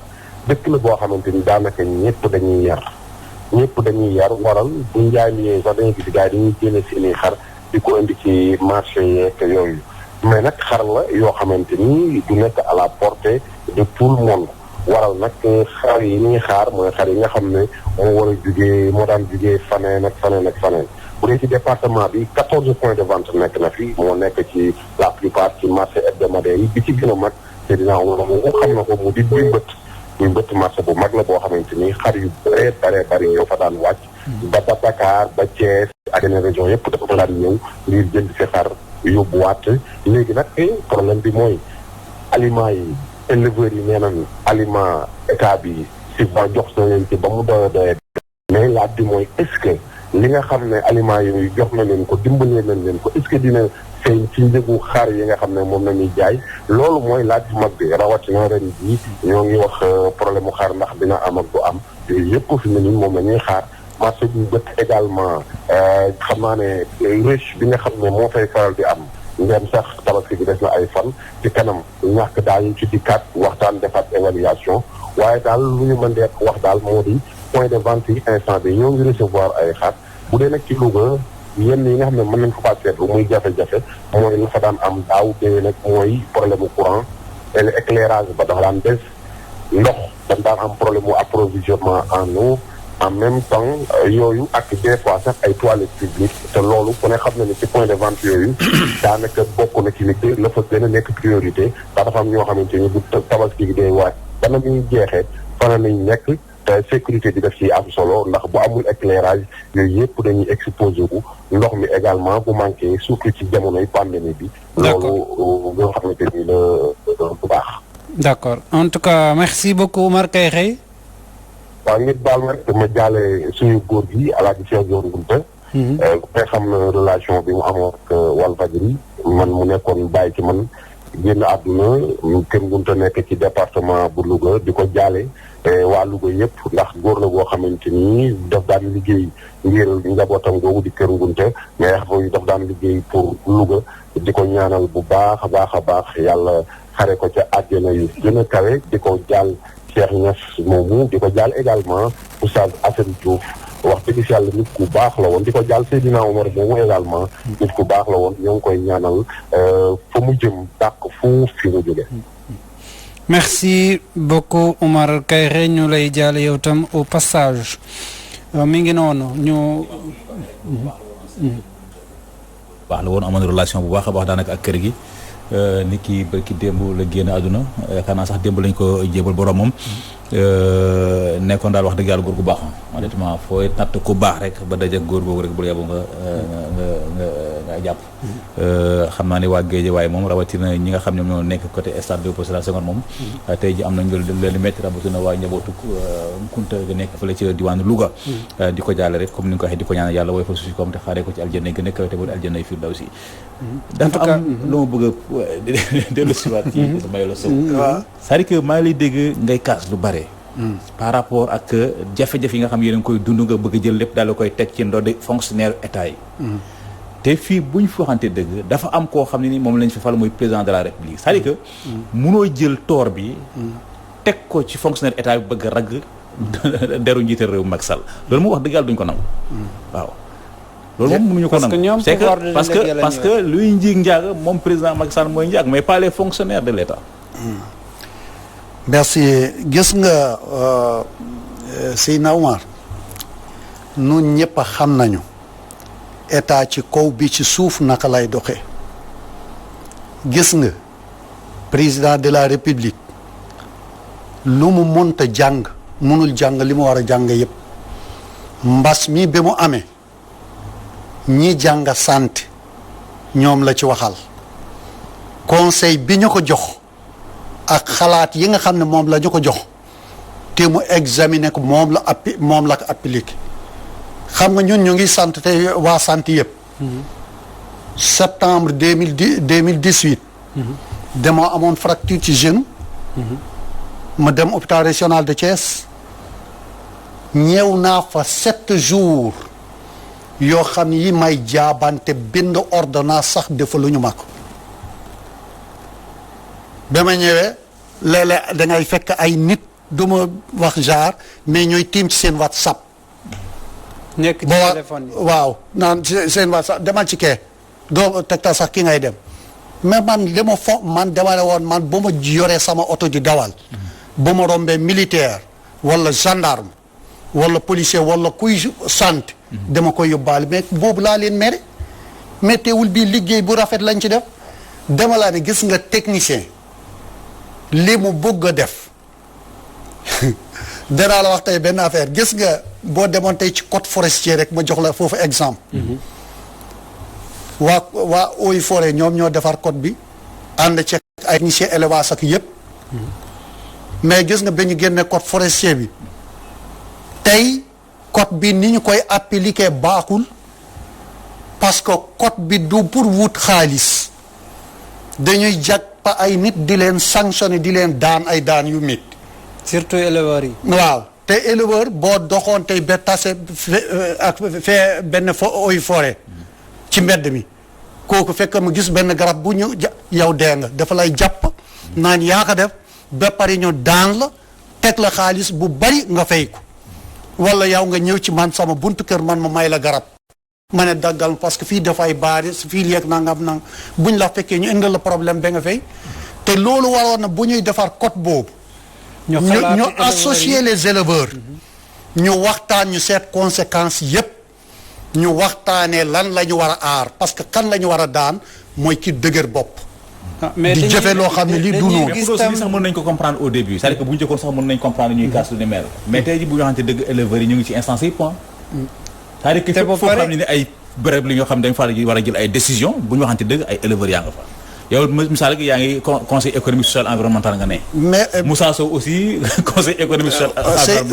dëkk la boo xamante ni daanaka ñëpp dañuy yar waral bu njaay mi sax dañuy gis gars yi dañuy génne seeni xar di ko indi ci marché yeeg yooyu mais nag xar la yoo xamante ni du nekk à la portée de tout le monde waral nag xar yi ñuy xaar mooy xar yi nga xam ne moo daan jugee faneen ak faneen bu dee ci département bi 14 points de vente nekk na fi moo nekk ci la plupart ci marché hebdomadaire yi bi ci gën a mag te dinaa moom xam na ko mu di buy mbëtt marché bu mag la boo xamante ni xar yu bari ñoo fa daan wàcc ba Dakar ba Thiès ak yeneen région yëpp dafa daan ñëw ngir jënd si xar yóbbuwaat léegi nag problème bi mooy aliments yi éleveurs yi nee nañ aliment état bi subvention jox na leen ci ba mu doyee mais laaj bi mooy est-ce que li nga xam ne aliments yi jox na leen ko dimbalee nañ leen ko est-ce que dina feeñ ci njëgu xar yi nga xam ne moom la ñuy jaay loolu mooy laaj bu mag bi rawatina ren jii ñoo ngi wax problème mu xar ndax dina am ak du am yooyu yëpp fi mu ne nii moom la ñuy xaar marché bu bët également xam naa ne rush bi nga xam ne moo fay faral di am ngeen sax tabaski bi des na ay fan ci kanam ñàkk daal ci dikkaat waxtaan defaat évaluation waaye daal lu ñu mën di wax daal moo di point de vente yi instant bi ñoo ngi recevoir ay xar bu dee nag ci Louga yenn yi nga xam ne mën nañ ko faa seetlu muy jafe-jafe mooy la fa daan am daaw dee nag mooy problème mu courant et éclairage ba dafa daan des ndox dañ daan am problème mu approvisionnement en eau en même temps yooyu ak des fois sax ay toilettes publiques te loolu ku ne xam na ne ci point de vente yooyu daanaka bokk na ci liggéey la fa gën a nekk priorité ndax dafa am ñoo xamante ni bu tabaski gi day waaj bana muy jeexee fana nañ nekk te sécurité bi daf ci am solo ndax bu amul éclairage yooyu yëpp dañuy exposé wu ndox mi également bu manqué surtout ci jamonoy pandémie bi loolu ñoo xamante ni la bu baax. d'accord en tout cas merci beaucoup Oumar Kairé. waaw nit baal ma rek ma jaale suñu góor gi Alaaji Cheikh Dior Ngounta koy xam na relation bi mu amoon ak Walfadjri man mu nekkoon bàyyi ci man génn àdduna Kër Ngounta nekk ci département bu Louga di ko jaale waa Louga yëpp ndax góor la boo xamante ni daf daan liggéey ngir njabootam googu di Kër Ngounta mais daf daan liggéey pour Louga di ko ñaanal bu baax a baax yàlla xare ko ca àjjana yu gën a kawe di ko jaal Cheikh Niass moomu di ko jaal également Oustaz Assane Diouf wax dëgg yàlla nit ku baax la woon di ko jaal Seydina Omar moomu également nit ku baax la woon ñoo ngi koy ñaanal fa mu jëm dàq fuuf fi mu jóge. merci beaucoup Oumar Kairé ñu lay jaale yow tam au passage mi ngi noonu ñu. baax la woon amoon relation bu baax a baax daanaka ak kër gi. nit ki barki démb la génn àdduna yaakaar naa sax démb lañ ko jébal boromam nekkoon daal wax dëgg yàlla góor gu baax honnêtement fooy natt ku baax rek ba daje góor googu rek bu yeboo nga jàpp xam naa ne waa Géeja waaye moom rawatina ñi nga xam ne ñoo nekk côté stade Léopold Sédar Senghor moom tey ji am nañ leen métti rawatina waa njabootu Kunta ga nekk fële ci diwaanu Louga di ko jaale rek comme ni nga ko waxee di ko ñaanal yàlla wooy fa suuf si comme te xaaree ko ci aljanna gën a kawe te bu aljanna firdawsi dafa am lu ma bëgg a dellu si waat ci Ismaïla Sow c'est-à-dire que maa ngi lay dégg ngay kaas lu bare par rapport ak jafe-jafe yi nga xam yéen a ngi koy dund nga bëgg jël lépp daal di koy teg ci ndodd fonctionnaire état yi te fii bu ñu fi waxante dëgg dafa am koo xam ne ni moom lañ fi fal muy président de la république c'est-à-dire que munoo jël toor bi teg ko ci fonctionnaire état bi bëgg a ragg deru njiital réew Macky Sall loolu moo wax dëgg yàlla duñ ko nangu waaw loolu moom mënuñu ko nangu c'est que parce que luy njiig njaaga moom président Macky Sall mooy njaag mais pas les fonctionnaires de l'état merci gis nga Seydina Oumar nun ñëpp a xam nañu état ci kaw bi ci suuf naka lay doxee gis nga président de la république lu mu mënta jàng mënul jàng li mu war a jàng yépp mbas mi bi mu amee ñi jàng santé ñoom la ci waxal conseil bi ñu ko jox ak xalaat yi nga xam ne moom la ñu ko jox te mu examiner ko moom la ko appliqué xam nga ñun ñu ngi sant te waa santé yëpp septembre 2018 dama amoon fracture ci genou ma dem hôpital régional de Thiès ñëw naa fa 7 jours yoo xam ne yi may jaabante bind ordonnance sax defaluñu ma ko ba ma ñëwee léeg-léeg da ngay fekk ay nit du ma wax genre mais ñooy tiim ci seen WhatsApp. nekk ci téléphone yi waaw naan seen WhatsApp demal ci kee doo tegtal sax ki ngay dem mais man li ma man dama ne woon man bu ma yoree sama oto di dawal. bu ma rombee militaire wala gendarme wala policier wala kuy sant. dama koy yóbbaale mais boobu laa leen mere mais teewul bii liggéey bu rafet lañ ci def dama laa ne gis nga technicien li mu bëgg a def danaa la wax tey benn affaire gis nga boo demoon tey ci code forestier rek ma jox la foofu exemple. waa eaux et forêt ñoom ñoo defar code bi ànd ci ay technicien élevage ak yëpp. mais gis nga ba ñu génne code forestier bi tey code bi ni ñu koy appliquer baaxul parce que code bi du pour wut xaalis dañuy jàpp ay nit di leen sanctionner di leen daan ay daan yu métti. surtout éleveurs yi. waaw te éleveur boo doxoon tey ba tase ak fee benn eaux et forêt ci mbedd mi kooku fekk mu gis benn garab bu ñu yow dee nga dafa lay jàpp naan yaa ko def ba pare ñu daan la teg la xaalis bu bari nga fay ko wala yow nga ñëw ci man sama buntu kër man ma may la garab ma ne daggal parce que fii dafay baari fii léeg nangam buñ la fekkee ñu indil la problème ba nga fay te loolu waroon na bu ñuy defar code boobu ñu associer les éleveurs ñu waxtaan ñu seet conséquences yépp ñu waxtaanee lan la ñu war a aar parce que kan la ñu war a daan mooy ki dëgër bopp di jëfe loo xam ne lii du noonu mais sax mën nañ ko comprendre au début c'est-à-dire que bu ñu jëkkoon sax mën nañ comprendre ñuy kaas lu ne mel mais tey ji bu ñu waxante dëgg éleveurs yi ñu ngi ci instance yi point c'est-à-dire que fépp foo xam ne ay béréb li ñoo xam ne dañ fa war a jël ay décision bu ñu waxante dëgg ay éleveurs yaa nga fa yow misaal yaa ngi conseil économique social environnemental nga ne mais Moussa Sow aussi conseil économique social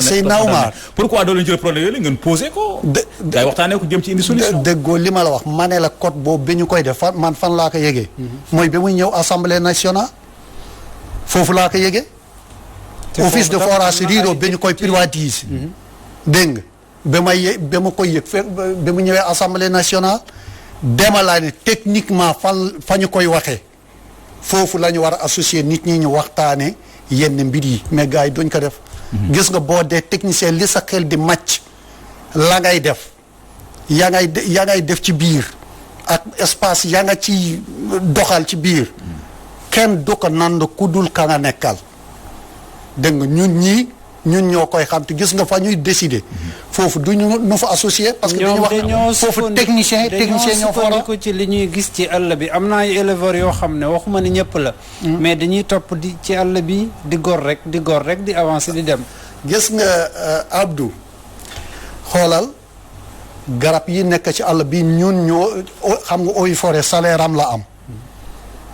c'est normal pourquoi doo leen jël problème yooyu ngeen posé ko day waxtaanee ko jëm ci indi solution déggoo li ma la wax ma ne la code boobu bi ñu koy def fan laa ko yëgee mooy bi muy ñëw assemblée nationale foofu laa ko yëgee office de forage Riro bi ñu koy privatiser dégg nga ba ma koy yëg ba mu ñëwee assemblée nationale dema laa ne techniquement fa ñu koy waxee foofu la ñu war a associer nit ñi ñu waxtaane yenn mbir yi mais gars yi duñ ko def gis nga boo dee technicien li sa xel di màcc la ngay def yaa ngay def ci biir ak espace yaa nga ci doxal ci biir kenn du ko nand ku dul ka nga nekkal dégg nga ñun ñoo koy xam te gis nga fa ñuy décider foofu du ñu fa associé parce que dañu wax foofu technicien ñoo fa ko ci li ñuy gis ci àll bi am na ay éleveurs yoo xam ne waxuma ni ñëpp la mais dañuy topp di ci àll bi di gor rek di avancer di dem gis nga Abdou xoolal garab yi nekk ci àll bi ñun ñoo xam nga eaux et forêt salaire am la am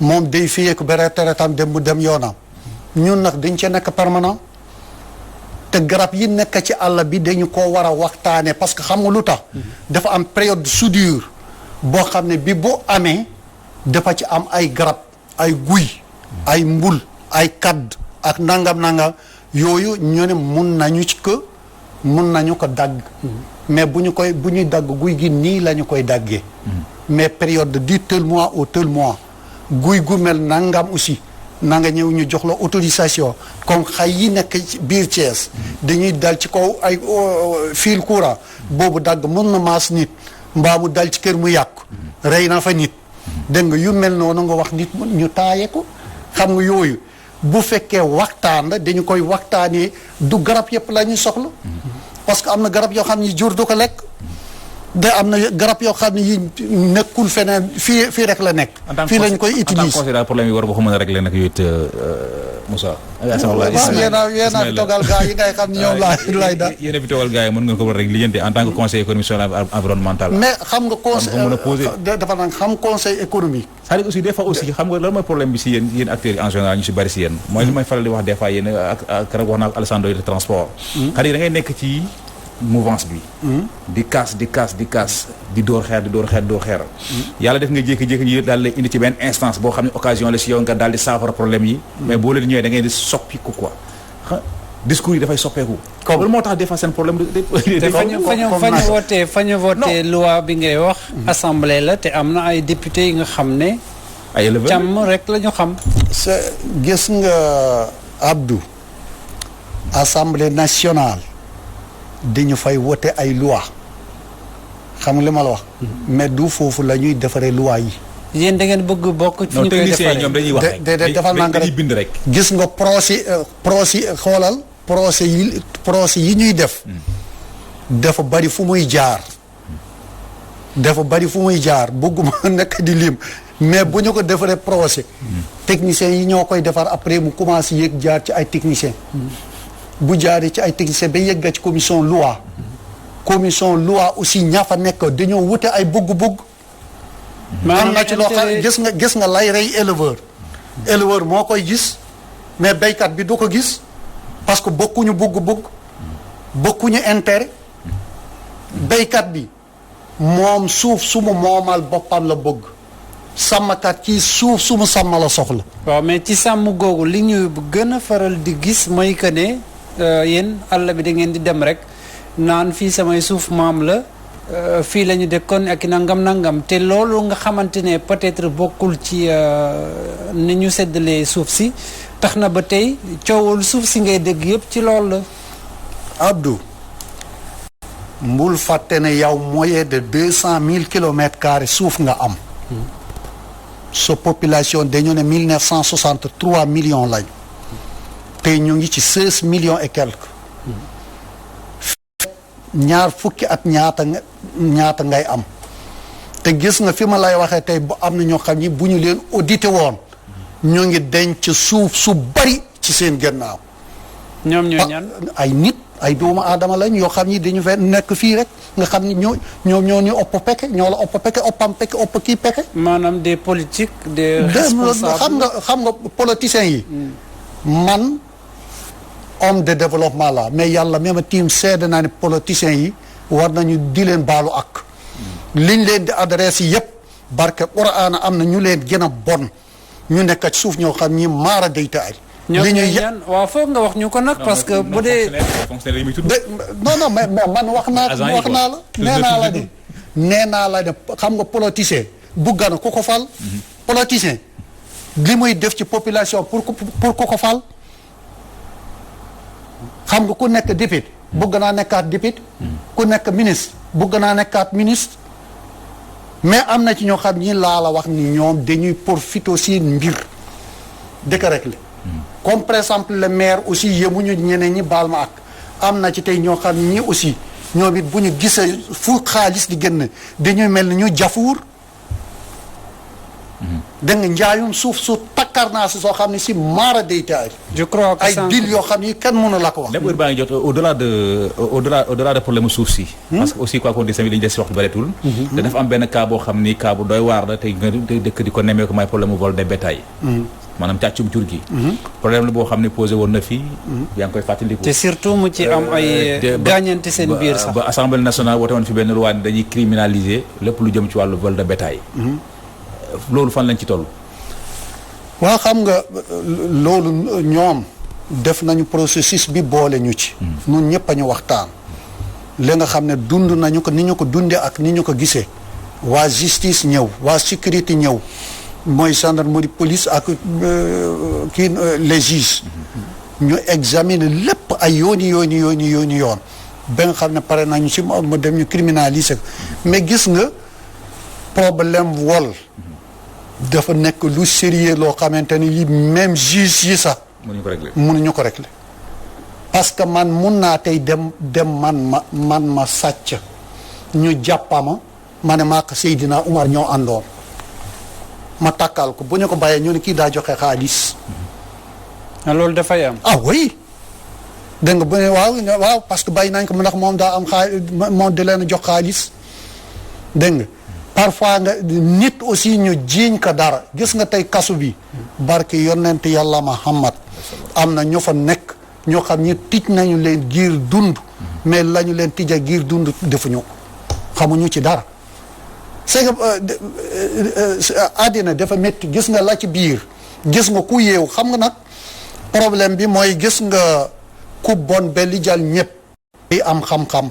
moom day fiyee ko ba retraitam dem mu dem yoonam ñun nag dañ ca nekk permanent te garab yi nekk ci àll bi dañu ko war a waxtaanee parce que xam nga lu tax dafa am période de soudure boo xam ne bi boo amee dafa ci am ay garab ay guy ay mbul ay kadd ak nangam yooyu ñu ne mun nañu ko dagg mais bu ñuy dagg guy gi nii la ñu koy daggee mais période de tel mois au tel mois guy gu mel nangam aussi na nga ñëw ñu jox la autorisation comme xay yi nekk ci biir Thiès dañuy dal ci kaw ay fil courant boobu dagg mën na maas nit mbaa mu dal ci kër mu yàqu rey na fa nit dégg nga yu mel noonu nga wax nit ñu taaye ko xam nga yooyu bu fekkee waxtaan la dañu koy waxtaanee du garab yëpp la ñuy soxla parce que am na garab yoo xam ne jur du ko lekk da am na garab yoo xam ne yi nekkul feneen fii rek la nekk. fii lañ koy utiliser en tant que conseiller problème yi war nga ko mën a régler nag yooyu it Moussa. yéen a fi toogal gars yi ngay xam ne ñoom laay daal. yéen a fi toogal gars yi mën nga ko war a régler en tant que conseiller économique social environnemental. mais xam nga conseil dafa nag xam conseil économique. c'est-à-dire aussi des fois aussi xam nga lan mooy problème bi si yéen acteurs yi en général ñu si bari si yéen. mooy li may faral di wax des fois yéen ak keroog wax naa ko Alassane de transport. c'est-à-dire da ngay nekk ci mouvance bi. di kaas di door xeer. yàlla def nga jékki-jékki ñu daal lay indi ci benn instance boo xam ne occasion la si yow nga daal di saafara problème yi. mais boo leen ñëwee da ngay di soppiku quoi. discours yi dafay soppeeku. comme loolu moo tax des fois seen problème fa ñu voté loi bi ngay wax. assemblée la te am na ay députés yi nga xam ne. ay éleveurs càmm rek la ñu xam. gis nga Abdou. assemblée nationale. dañu fay wote ay loi xam nga li ma la wax. mais du foofu la ñuy defaree loi yi. yéen da ngeen bëgg bokk ci ñu koy defaree ñoom dañuy wax rek defal naa nga dañuy bind rek. gis nga procès yi ñuy def. dafa bari fu muy jaar. bëgguma nekk di lim mais bu ñu ko defaree procès. techniciens yi ñoo koy defar après mu commencé yéeg jaar ci ay techniciens. bu jaaree ci ay techniciens ba yegga ci commission loi aussi ñaa fa nekk dañoo wute ay bëgg-bëgg. am na ci loo xam gis nga lay rey éleveur moo koy gis mais béykat bi du ko gis parce que bokkuñu bëgg-bëgg bokkuñu intérêt béykat bi moom suuf su mu moomal boppam la bëgg sàmmkat ci suuf su mu sàmm la soxla. waaw mais ci sàmm googu li ñu gën a faral di gis mooy que ne. yéen àll bi da ngeen di dem rek naan fii samay suuf maam la fii la ñu dëkkoon ak nangam te loolu nga xamante ne peut-être bokkul ci ni ñu seddalee suuf si tax na ba tey coowul suuf si ngay dégg yëpp ci loolu la. Abdou. mbul fàtte ne yow moyen de 200,000 kilomètres carrés suuf nga am. sa population dañu ne 1963 millions lañ. tey ñu ngi ci 16 millions et quelques. ñaar fukki at ñaata ngay am. te gis nga fi ma lay waxee tey bu am na ñoo xam ni bu ñu leen audité woon. ñu ngi denc suuf su bari ci seen gannaaw. ñoom ñooy ñan ay nit ay doomu aadama lañ yoo xam ni dañu fee nekk fii rek nga xam ni ñoo ñu ëpp peke ñoo la ëpp peke ëppam peke ëpp kii peke. maanaam des politiques des responsables xam nga politiciens yi. man. homme de développement la mais yàlla même tiim seede naa ne politiciens yi war nañu di leen baalu ak liñ leen di adresse yëpp barke Qur'an am na ñu leen gën a bon ñu nekk ci suuf ñoo xam ñi maara deytaay li ñuy yan waaw foog nga wax ñu ko nag parce que bu dee non mais man wax naa la nee naa la ne xam nga politicien bugga na ku ko fal politicien li muy def ci population pour ku ko fal xam nga ku nekk député bëgg naa nekkaat député ku nekk ministre bëgg naa nekkaat ministre mais am na ci ñoo xam ñi laa la wax ni ñoom dañuy profité seen mbir dëkk rek la comme par exemple le maire aussi yemuñu ñeneen ñi baal ma ak am na ci tey ñoo xam ñi aussi ñoom it bu ñu gisee fu xaalis di génn dañuy mel ni ñu jafuur da nga njaayum suuf su takkar naa si soo xam ne si maara day taay. je crois que ay dil yoo xam ni kenn mënu la ko wax. lépp heure baa ngi jot au-delà de problème suuf si. parce que aussi quoi qu'on dise tamit li ñu des si waxtu bëreetul. te dafa am benn cas boo xam ni cas bu doy waar la tey nga dëkk di ko nemmee ko may problème mu vol de bétail. maanaam càccum jur gi. problème la boo xam ne posé woon na fii. yaa ngi koy fàttaliku. te surtout mu ci am ay gaañante seen biir sax. ba assemblée nationale woote woon fi benn loi dañuy criminaliser lépp lu jëm ci wàllu vol de bétail. loolu fan lañ ci toll. waa xam nga loolu ñoom def nañu processus bi boole ñu ci. ñun ñëpp a ñu waxtaan. li nga xam ne dund nañu ko ni ñu ko dundee ak ni ñu ko gisee. waa justice ñëw waa sécurité ñëw. mooy gendarmerie police ak kii les juges. ñu examiner lépp ay yoon. ba nga xam ne pare nañu ci mu dem ñu criminaliser mais gis nga problème vol. dafa nekk lu sérieux loo xamante ni yi même juge yi sax. mënuñu ko régler parce que man mun naa tey dem man ma sàcc ñu jàppama ma ne maak Seydina Umar ñoo àndoon ma takkal ko bu ñu ko bàyyee ñu ne kii daa joxe xaalis. loolu dafay am. ah oui dégg nga bu ne waaw parce que bàyyi nañ ko ndax moom daa am moom di leen jox xaalis dégg nga parfois nga nit aussi ñu jiiñ ko dara gis nga tey kasu bi barke yonent yàlla Muhammad am na ñu fa nekk ñoo xam ñi tij nañu leen giir dund mais lañu leen tija giir dund defuñu xamuñu ci dara c'est que àddina dafa métti gis nga la ci biir gis nga ku yeewu xam nga nag problème bi mooy gis nga ku bon ba li jàll ñëpp di am xam-xam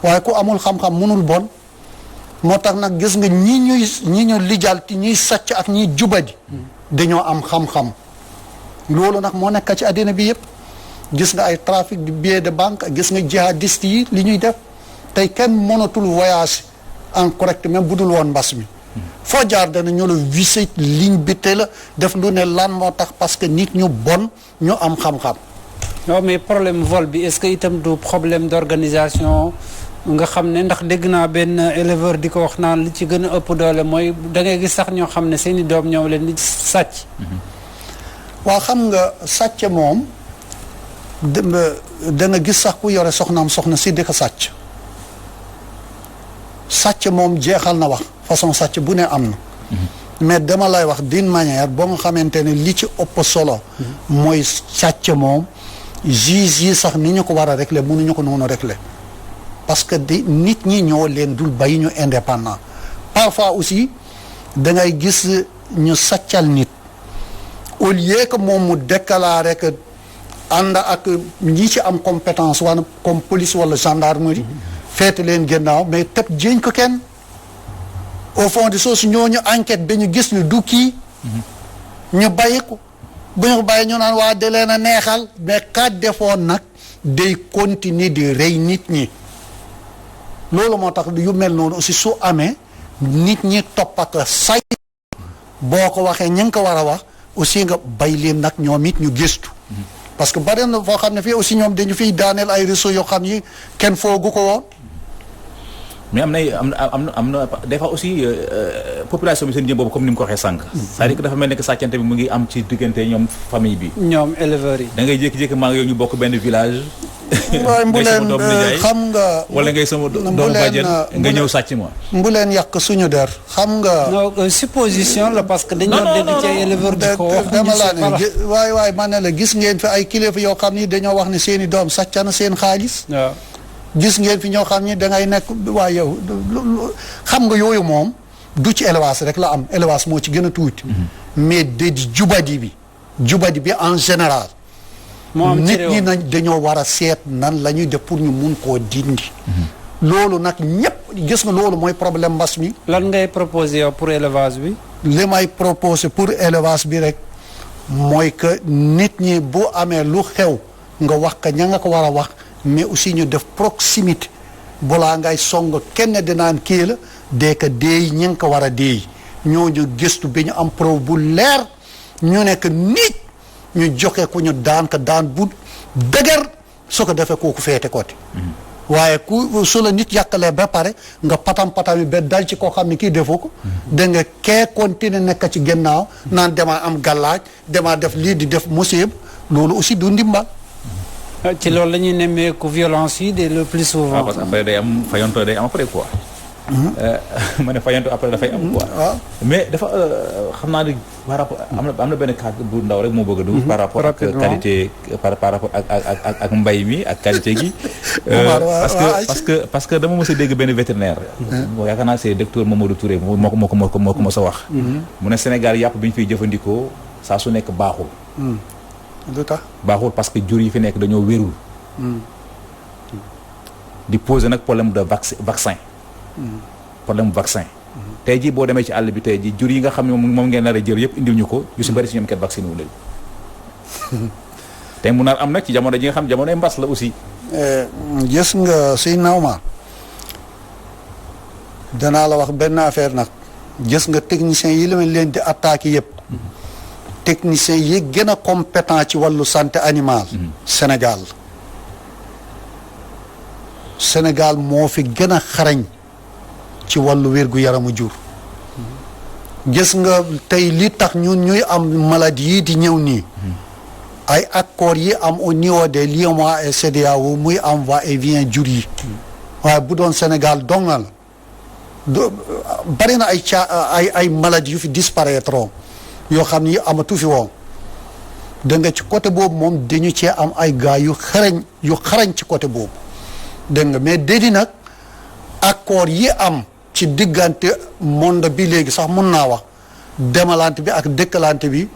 waaye ku amul xam-xam mënul bon moo tax nag gis nga ñi ñu lijal ti ñuy sàcc ak ñiy jubadi dañoo am xam-xam loolu nag moo nekk ci àddina bi yëpp gis nga ay trafic de billets de banque gis nga jihadiste yi li ñuy def tey kenn mënatul voyage en correct même bu dul woon mbas mi foo jaar dana ñu la visé ligne bi te la def lu ne lan moo tax parce que nit ñu bon ñu am xam-xam. waaw mais problème vol bi est-ce que itam du problème d'organisation nga xam ne ndax dégg naa benn éleveur di ko wax naan li ci gën a ëpp doole mooy da ngay gis sax ñoo xam ne seeni doom ñoo leen di sàcc. waaw xam nga sàcc moom da nga gis sax ku yore soxnaam soxna si di ko sàcc moom jeexal na wax façon sàcc bu ne am na. mais dama lay wax d'une manière boo nga xamante ne li ci ëpp solo. mooy sàcc moom juge yi sax ni ñu ko war a régler mënuñu ko noonu régler parce que nit ñi ñoo leen dul bàyyi ñu indépendant parfois aussi da ngay gis ñu sàccal nit au lieu que moom mu déclarer que ànd ak ñi ci am compétence wala comme police wala gendarmerie feete leen gannaaw mais tëb jéñ ko kenn au fond de choses ñooñu enquête ba ñu gis ñu du kii ñu bàyyi ko bu ñu ko bàyyi ñu naan waa da leen a neexal mais kat defoon nag day continuer di rey nit ñi loolu moo tax yu mel noonu aussi su amee nit ñi topp ak say boo ko waxee ñi nga ko war a wax aussi nga bay leen nag ñoom it ñu gëstu parce que bari na foo xam ne fii aussi ñoom dañu fiy daaneel ay réseaux yoo xam ni kenn foogu ko woon. mais am na des fois aussi population bi seen jëm boobu comme ni mu ko waxee sànq. c'est-à-dire que dafa mel ni que sàccante bi mu ngi am ci diggante ñoom famille bi. ñoom éleveurs yi. da ngay jékki-jékki maa ngi yow ñu bokk benn village. waaye mbuleen xam nga. wala ngay sama doomu bàjjen nga ñëw sàcc ma. mbuleen yàq suñu der xam nga. non supposition la parce que dañoo dégg ci ay éleveurs di ko wax. dama laa ne waaye man ne la gis ngeen fi ay kilifa yoo xam ni dañoo wax ne seen i doom sàcc na seen xaalis. waaw. gis ngeen fi ñoo xam ni dangay nekk waaye yow xam nga yooyu moom du ci élevage rek la am élevage moo ci gën a tuuti. mais di jubadi bi en général. nit ñi nañ dañoo war a seet nan la ñuy def pour ñu mun koo dindi. loolu nag ñëpp gis nga loolu mooy problème mbas mi. lan ngay proposer yow pour élevage bi. li may proposer pour élevage bi rek mooy que nit ñi bu amee lu xew nga wax ka ña nga ko war a wax. mais aussi ñu def proximité balaa ngay song kenn dinaan kii la dee ka deey ñi nga ko war a deey ñooñu gëstu bi ñu am preuve bu leer ñu nekk nit ñu joxe ku ñu daan ka daan bu dëgër su ko defee kooku feete côté. waaye ku su la nit yàqalee ba pare nga patam ba dal ci koo xam ne kii defoo ko. da nga kee continuer nekk ci gannaaw naan damaa am gàllaaj damaa def lii di def musiba loolu aussi du ndimbal. ci loolu la ñuy nemmeeku violence yi de le plus souvent. waaw parce que après day am fayonto day am après quoi. ma ne fayonto après dafay am quoi. mais dafa xam naa ne par rapport am na benn cadre bu ndaw rek moo bëgg a dugg. par rapport ak qualité par rapport ak mbay mi ak qualité gi. parce que dama mës a dégg benn vétérinaire. yaakaar naa c'est docteur Mamadou Touré moo ko mos a wax. mu ne Sénégal yàpp bi ñu fiy jëfandikoo saa su nekk baaxul. lu tax baaxul parce que jur yi fi nekk dañoo wérul. di poser nag problème de vaccin. problème vaccin. tey jii boo demee ci àll bi tey jii jur yi nga xam ne moom ngeen nar a jël yëpp indil ñu ko yu si bëri si ñoom kenn vacciné wu leen. tey mu nar am nag ci jamono ji nga xam jamonoy mbas la aussi. gis nga suy nawma danaa la wax benn affaire nag gis nga techniciens yi la leen di attaqué yëpp. techniciens yi gën a compétent ci wàllu santé animale. Sénégal Sénégal moo fi gën a xarañ ci wàllu wér-gu-yaramu jur gis nga tey li tax ñun ñuy am maladie yi di ñëw nii ay accords yi am au niveau des UEMOA et CEDEAO muy am va et vient jur yi waaye bu doon Sénégal dongal bari na ay maladies yu fi disparaître yoo xam ni amatu fi woon da nga ci côté boobu moom dañu cee am ay gars yu xarañ ci côté boobu dégg nga mais déedi nag accord yi am ci diggante monde bi léegi sax mun naa wax demalante bi ak dëkkalante bi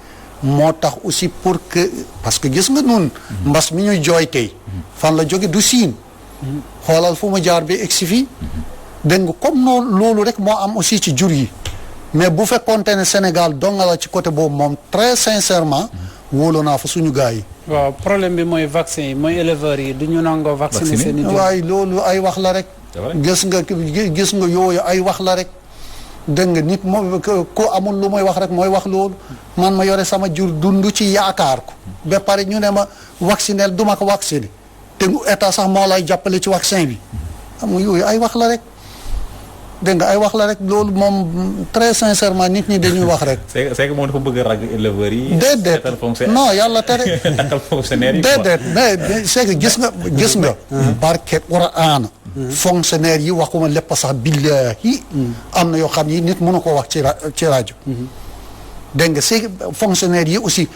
moo tax aussi pour que parce que gis nga nun mbas mi ñuy jooy tey fan la jóge du siin xoolal fu mu jaar bi egsi fii dégg nga comme noonu loolu rek moo am aussi ci jur yi mais bu fekkoonte ne Sénégal donga la ci côté boobu moom très sincèrement wóolu naa fa suñu gars yi. waaw problème bi mooy vaccin yi mooy éleveurs yi du ñu nangoo vacciner seen i jur. waaye loolu ay wax la rek. gis nga yooyu ay wax la rek. dégg nga nit moom ko amul lu muy wax rek mooy wax loolu man ma yore sama jur dund ci yaakaar ko ba pare ñu ne ma vaccinel du ma ko vacciner te état sax moo lay jàppale ci vaccin bi xam nga yooyu ay wax la rek. dégg nga ay wax la rek loolu moom très sincèrement nit ñi dañuy wax rek. c'est que moom dafa bëgg a rag éleveurs yi. déedéet non yàlla tere. takkal fonctionnaire yi déedéet mais c'est que gis nga. barke Qur'an fonctionnaire yi waxuma lépp sax billahi am na yoo xam ni nit mënu ko wax ci rajo. dégg nga c'est que fonctionnaire yi aussi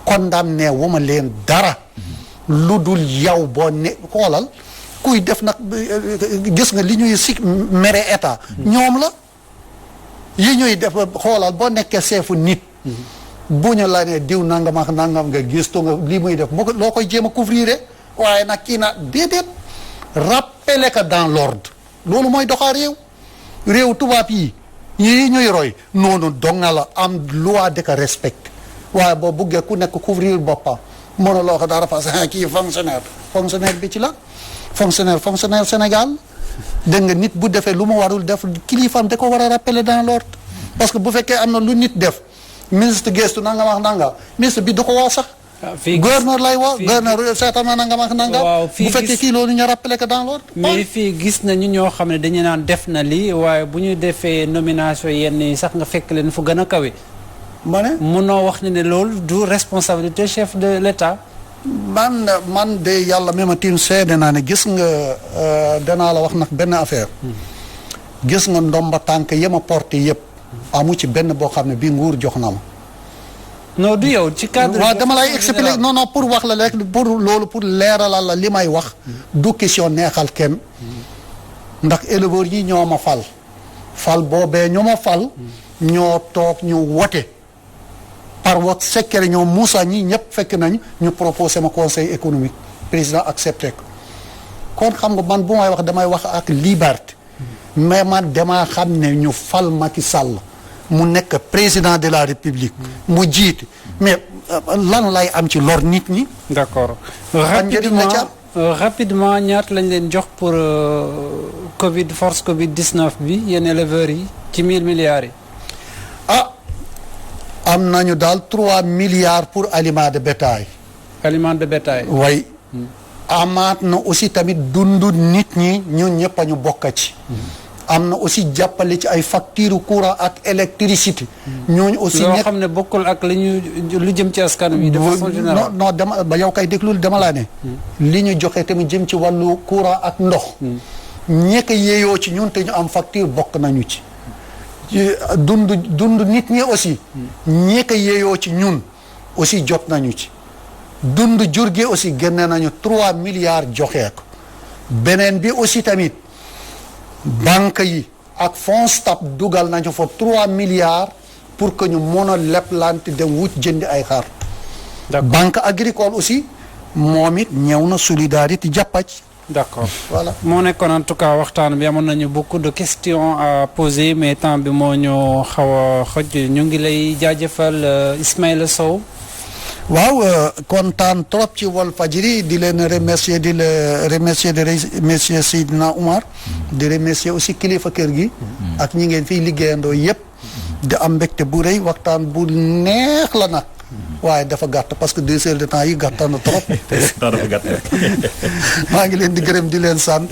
condamné wuma leen dara. lu dul yow boo ne xoolal. kuy def nag gis nga li ñuy si mere état ñoom la yi ñuy def xoolal boo nekkee seefu nit bu ñu la ne diw nangam ak nangam nga gistu nga li muy def loo koy jéem a couvrir waaye nag kii na déedéet rappeler que dans l'ordre loolu mooy doxaa réew tubaab yi ñuy roy noonu donga la am loi de ko respecte waaye boo buggee ku nekk couvrir boppam mënuloo ko dara parce que kii fonctionnaire bi ci la fonctionnaire Sénégal dégg nga nit bu defee lu mu warul def kilifaam da ko war a rappeler dans l'ordre parce que bu fekkee am na lu nit def ministre gestu nanga wax nanga ministre bi du ko woo sax. gouverneur lay woo gouverneur seetaan na nanga wax nanga. bu fekkee kii loolu ñu rappeler que dans l'ordre. mais fii gis nañu ñoo xam ne dañu naan def na lii waaye bu ñu defee nomination yenn yi sax nga fekk leen fu gën a kawe. ma ne munoo wax ne loolu du responsabilité chef de l'État. man de yàlla même a tiim seede naa ne gis nga danaa la wax nag benn affaire gis nga ndomba tànk yema porté yëpp amu ci benn boo xam ne bii nguur jox na ma non du yow ci cadre waaw dama lay expliquer non pour wax la rek pour loolu pour leeralal la li may wax du question neexal kenn ndax éleveurs yi ñoo ma fal boobee ñoo ma fal ñoo toog ñu wote par wax secret ñoom Moussa ñi ñëpp fekk nañ ñu proposé ma conseil économique président accepté ko kon xam nga man bu may wax damay wax ak liberté mais man damaa xam ne ñu fal Macky Sall mu nekk président de la République mu jiite mais lan lay am ci lor nit ñi. d'accord rapidement ñaata lañ leen jox pour force Covid 19 bi yéen éleveurs yi ci 1000 milliards yi. am nañu daal 3 milliards pour aliment de bétail. aliment de bétail. way amaat na aussi tamit dundu nit ñi ñun ñëpp a ñu bokk ci. am na aussi jàppale ci ay facture courant ak électricité. ñooñu aussi loo xam ne bokkul ak lu jëm ci askan wi de façon générale. non dama ba yow kay déglul dama laa ne. li ñu joxe tamit jëm ci wàllu courant ak ndox. ñekk yeeyoo ci ñun te ñu am facture bokk nañu ci. dund nit ñi aussi ñi ko yeeyoo ci ñun aussi jot nañu ci dund jur gi aussi génne nañu 3 milliards joxee ko beneen bi aussi tamit banque yi ak fonds STAP dugal nañu fa 3 milliards pour que ñu mën a leblante dem wut jëndi ay xar banque agricole aussi moom it ñëw na solidarité jàppac d'accord voilà moo nekkoon en tout cas waxtaan bi amoon nañu beaucoup de questions à poser mais temps bi moo ñu xaw a xoj ñu ngi lay jaajëfal Ismaïla Sow waaw kontaan trop ci Walfadjri di leen remercier di remercier Seydina Oumar di remercier aussi kilifa kër gi ak ñi ngeen fiy liggéeyandoo yëpp di am mbégte bu rëy waxtaan bu neex la nag waaye dafa gàtt parce que 2 heures de temps yi gàttal na trop. dafa gàtt rek. maa ngi leen di gërëm di leen sant.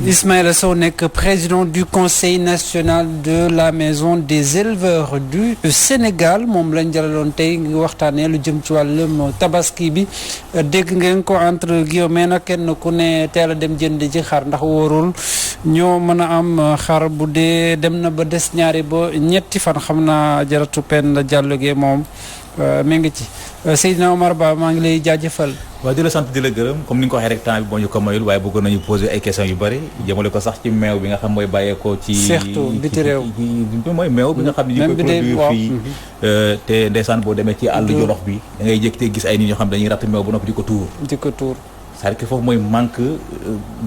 Ismaïla Sow nekk président du conseil national de la maison des éleveurs du Sénégal moom lañ jëlaloon tey ngi waxtaanee lu jëm ci wàllum tabaski bi dégg ngeen ko entre guillemets nag kenn ku ne teel a dem jënd ji xar ndax wóorul ñoo mën a am xar bu dee dem na ba des ñaari ba ñetti fan xam naa jaratu pen la jàllugee moom mi ngi ci Seydina Omar Ba maa ngi lay jaajëfal. waaw di la sant di la gërëm comme ni nga ko waxee rek temps bi boo ñu ko mayul waaye bëggoon nañu poser ay questions yu bëri jëmale ko sax ci meew bi nga xam mooy bàyyeekoo ci surtout biti réew mooy meew bi nga xam ne ñu koy produire fii te ndeysaan boo demee ci àll Jolof bi da ngay jékki te gis ay nit ñoo xam dañuy ratt meew bu noppi di ko tuur c'est-à-dire que foofu mooy manque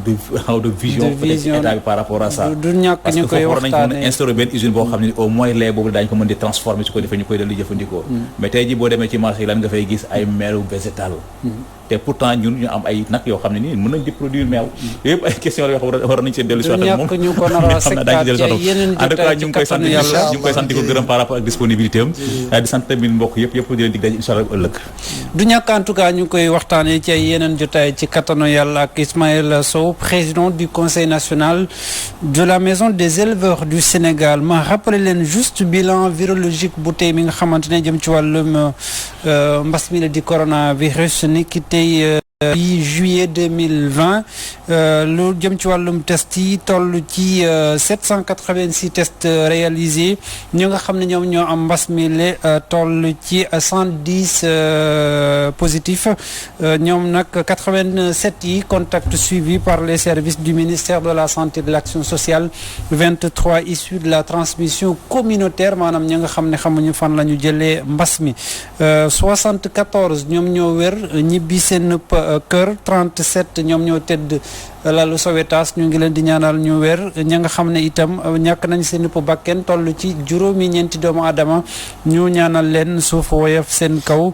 de vision peut-être état bi par rapport à ça du ñàkk ñu koy parce que foofu war nañ ko mën a waxtaanee instaurer benn usine boo xam ne au moins lait boobu daañu ko mën di transformer su ko defee ñu koy dal di jëfandikoo mais tey ji boo demee ci marché yi lan nga fay gis ay meew végétal te pourtant ñun ñu am ay nag yoo xam ne nii mën nañ di produire meew yëpp ay question la yoo xam war nañ seen dellu si waat ak moom du ñàkk ñu ko nar a xam naa daañu ci dellu si yeneen en tout cas ñu ngi koy sant yàlla ñu ngi koy sant di ko gërëm par rapport ak disponibilité am di sant tamit mbokk yëpp di leen dig daje incha allah ëllëg du ñàkk en tout cas ñu ngi koy waxtaanee ci ay yeneen jotaay ci kattanu yàlla ak Ismaïla Sow président du conseil national de la maison des éleveurs du Sénégal ma rappelé leen juste bilan virologique bu tey mi nga xamante ne jëm ci wàllum mbas mi la di coronavirus ni ki tey 8 juillet 2020 lu jëm ci wàllum test yi toll ci 786 tests réalisés ñi nga xam ne ñoom ñoo am mbas mi le toll ci 110 positifs ñoom nag 87 yi contacts suivis par les services du ministère de la santé et de l'action sociale 23 issus de la transmission communautaire maanaam ñi nga xam ne xamuñu fan la ñu jëlee mbas mi 74 ñoom ñoo wér ñibbi seen kër 37 ñoom ñoo tëdd lalu Sowétas ñu ngi leen di ñaanal ñu wér ña nga xam ne itam ñàkk nañ seen bakken toll ci juróomi ñeenti doomu aadama ñu ñaanal leen suuf woyof seen kaw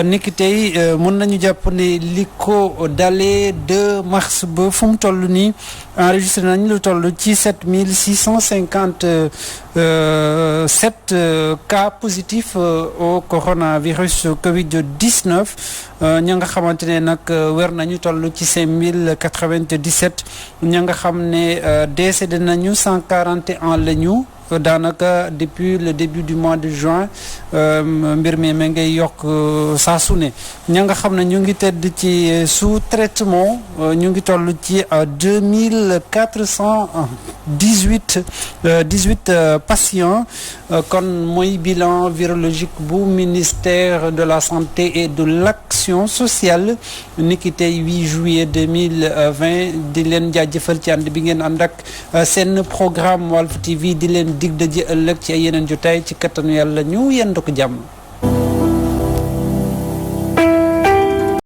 niki tey mën nañu jàpp ne li ko dalee 2 mars ba fu mu toll nii enregistré nañ lu toll ci 7657 cas positifs au coronavirus Covid-19 ña nga xamante ne nag wér nañu toll ci 5097 ña nga xam ne décédé nañu 141 la ñu daanaka depuis le début du mois de juin mbir mi ma ngay yokk saa su ne ña nga xam ne ñu ngi tëdd ci sous traitement ñu ngi toll ci 18 patients kon mooy bilan virologique bu ministère de la santé et de l'action sociale niki tey 8 juillet 2020 di leen jaajëfal ci ànd bi ngeen ànd ak seen programme Walf TV di leen dig daje ëllëg ci ay yeneen jotaay ci kattanu yàlla ñu yendu ko jàmm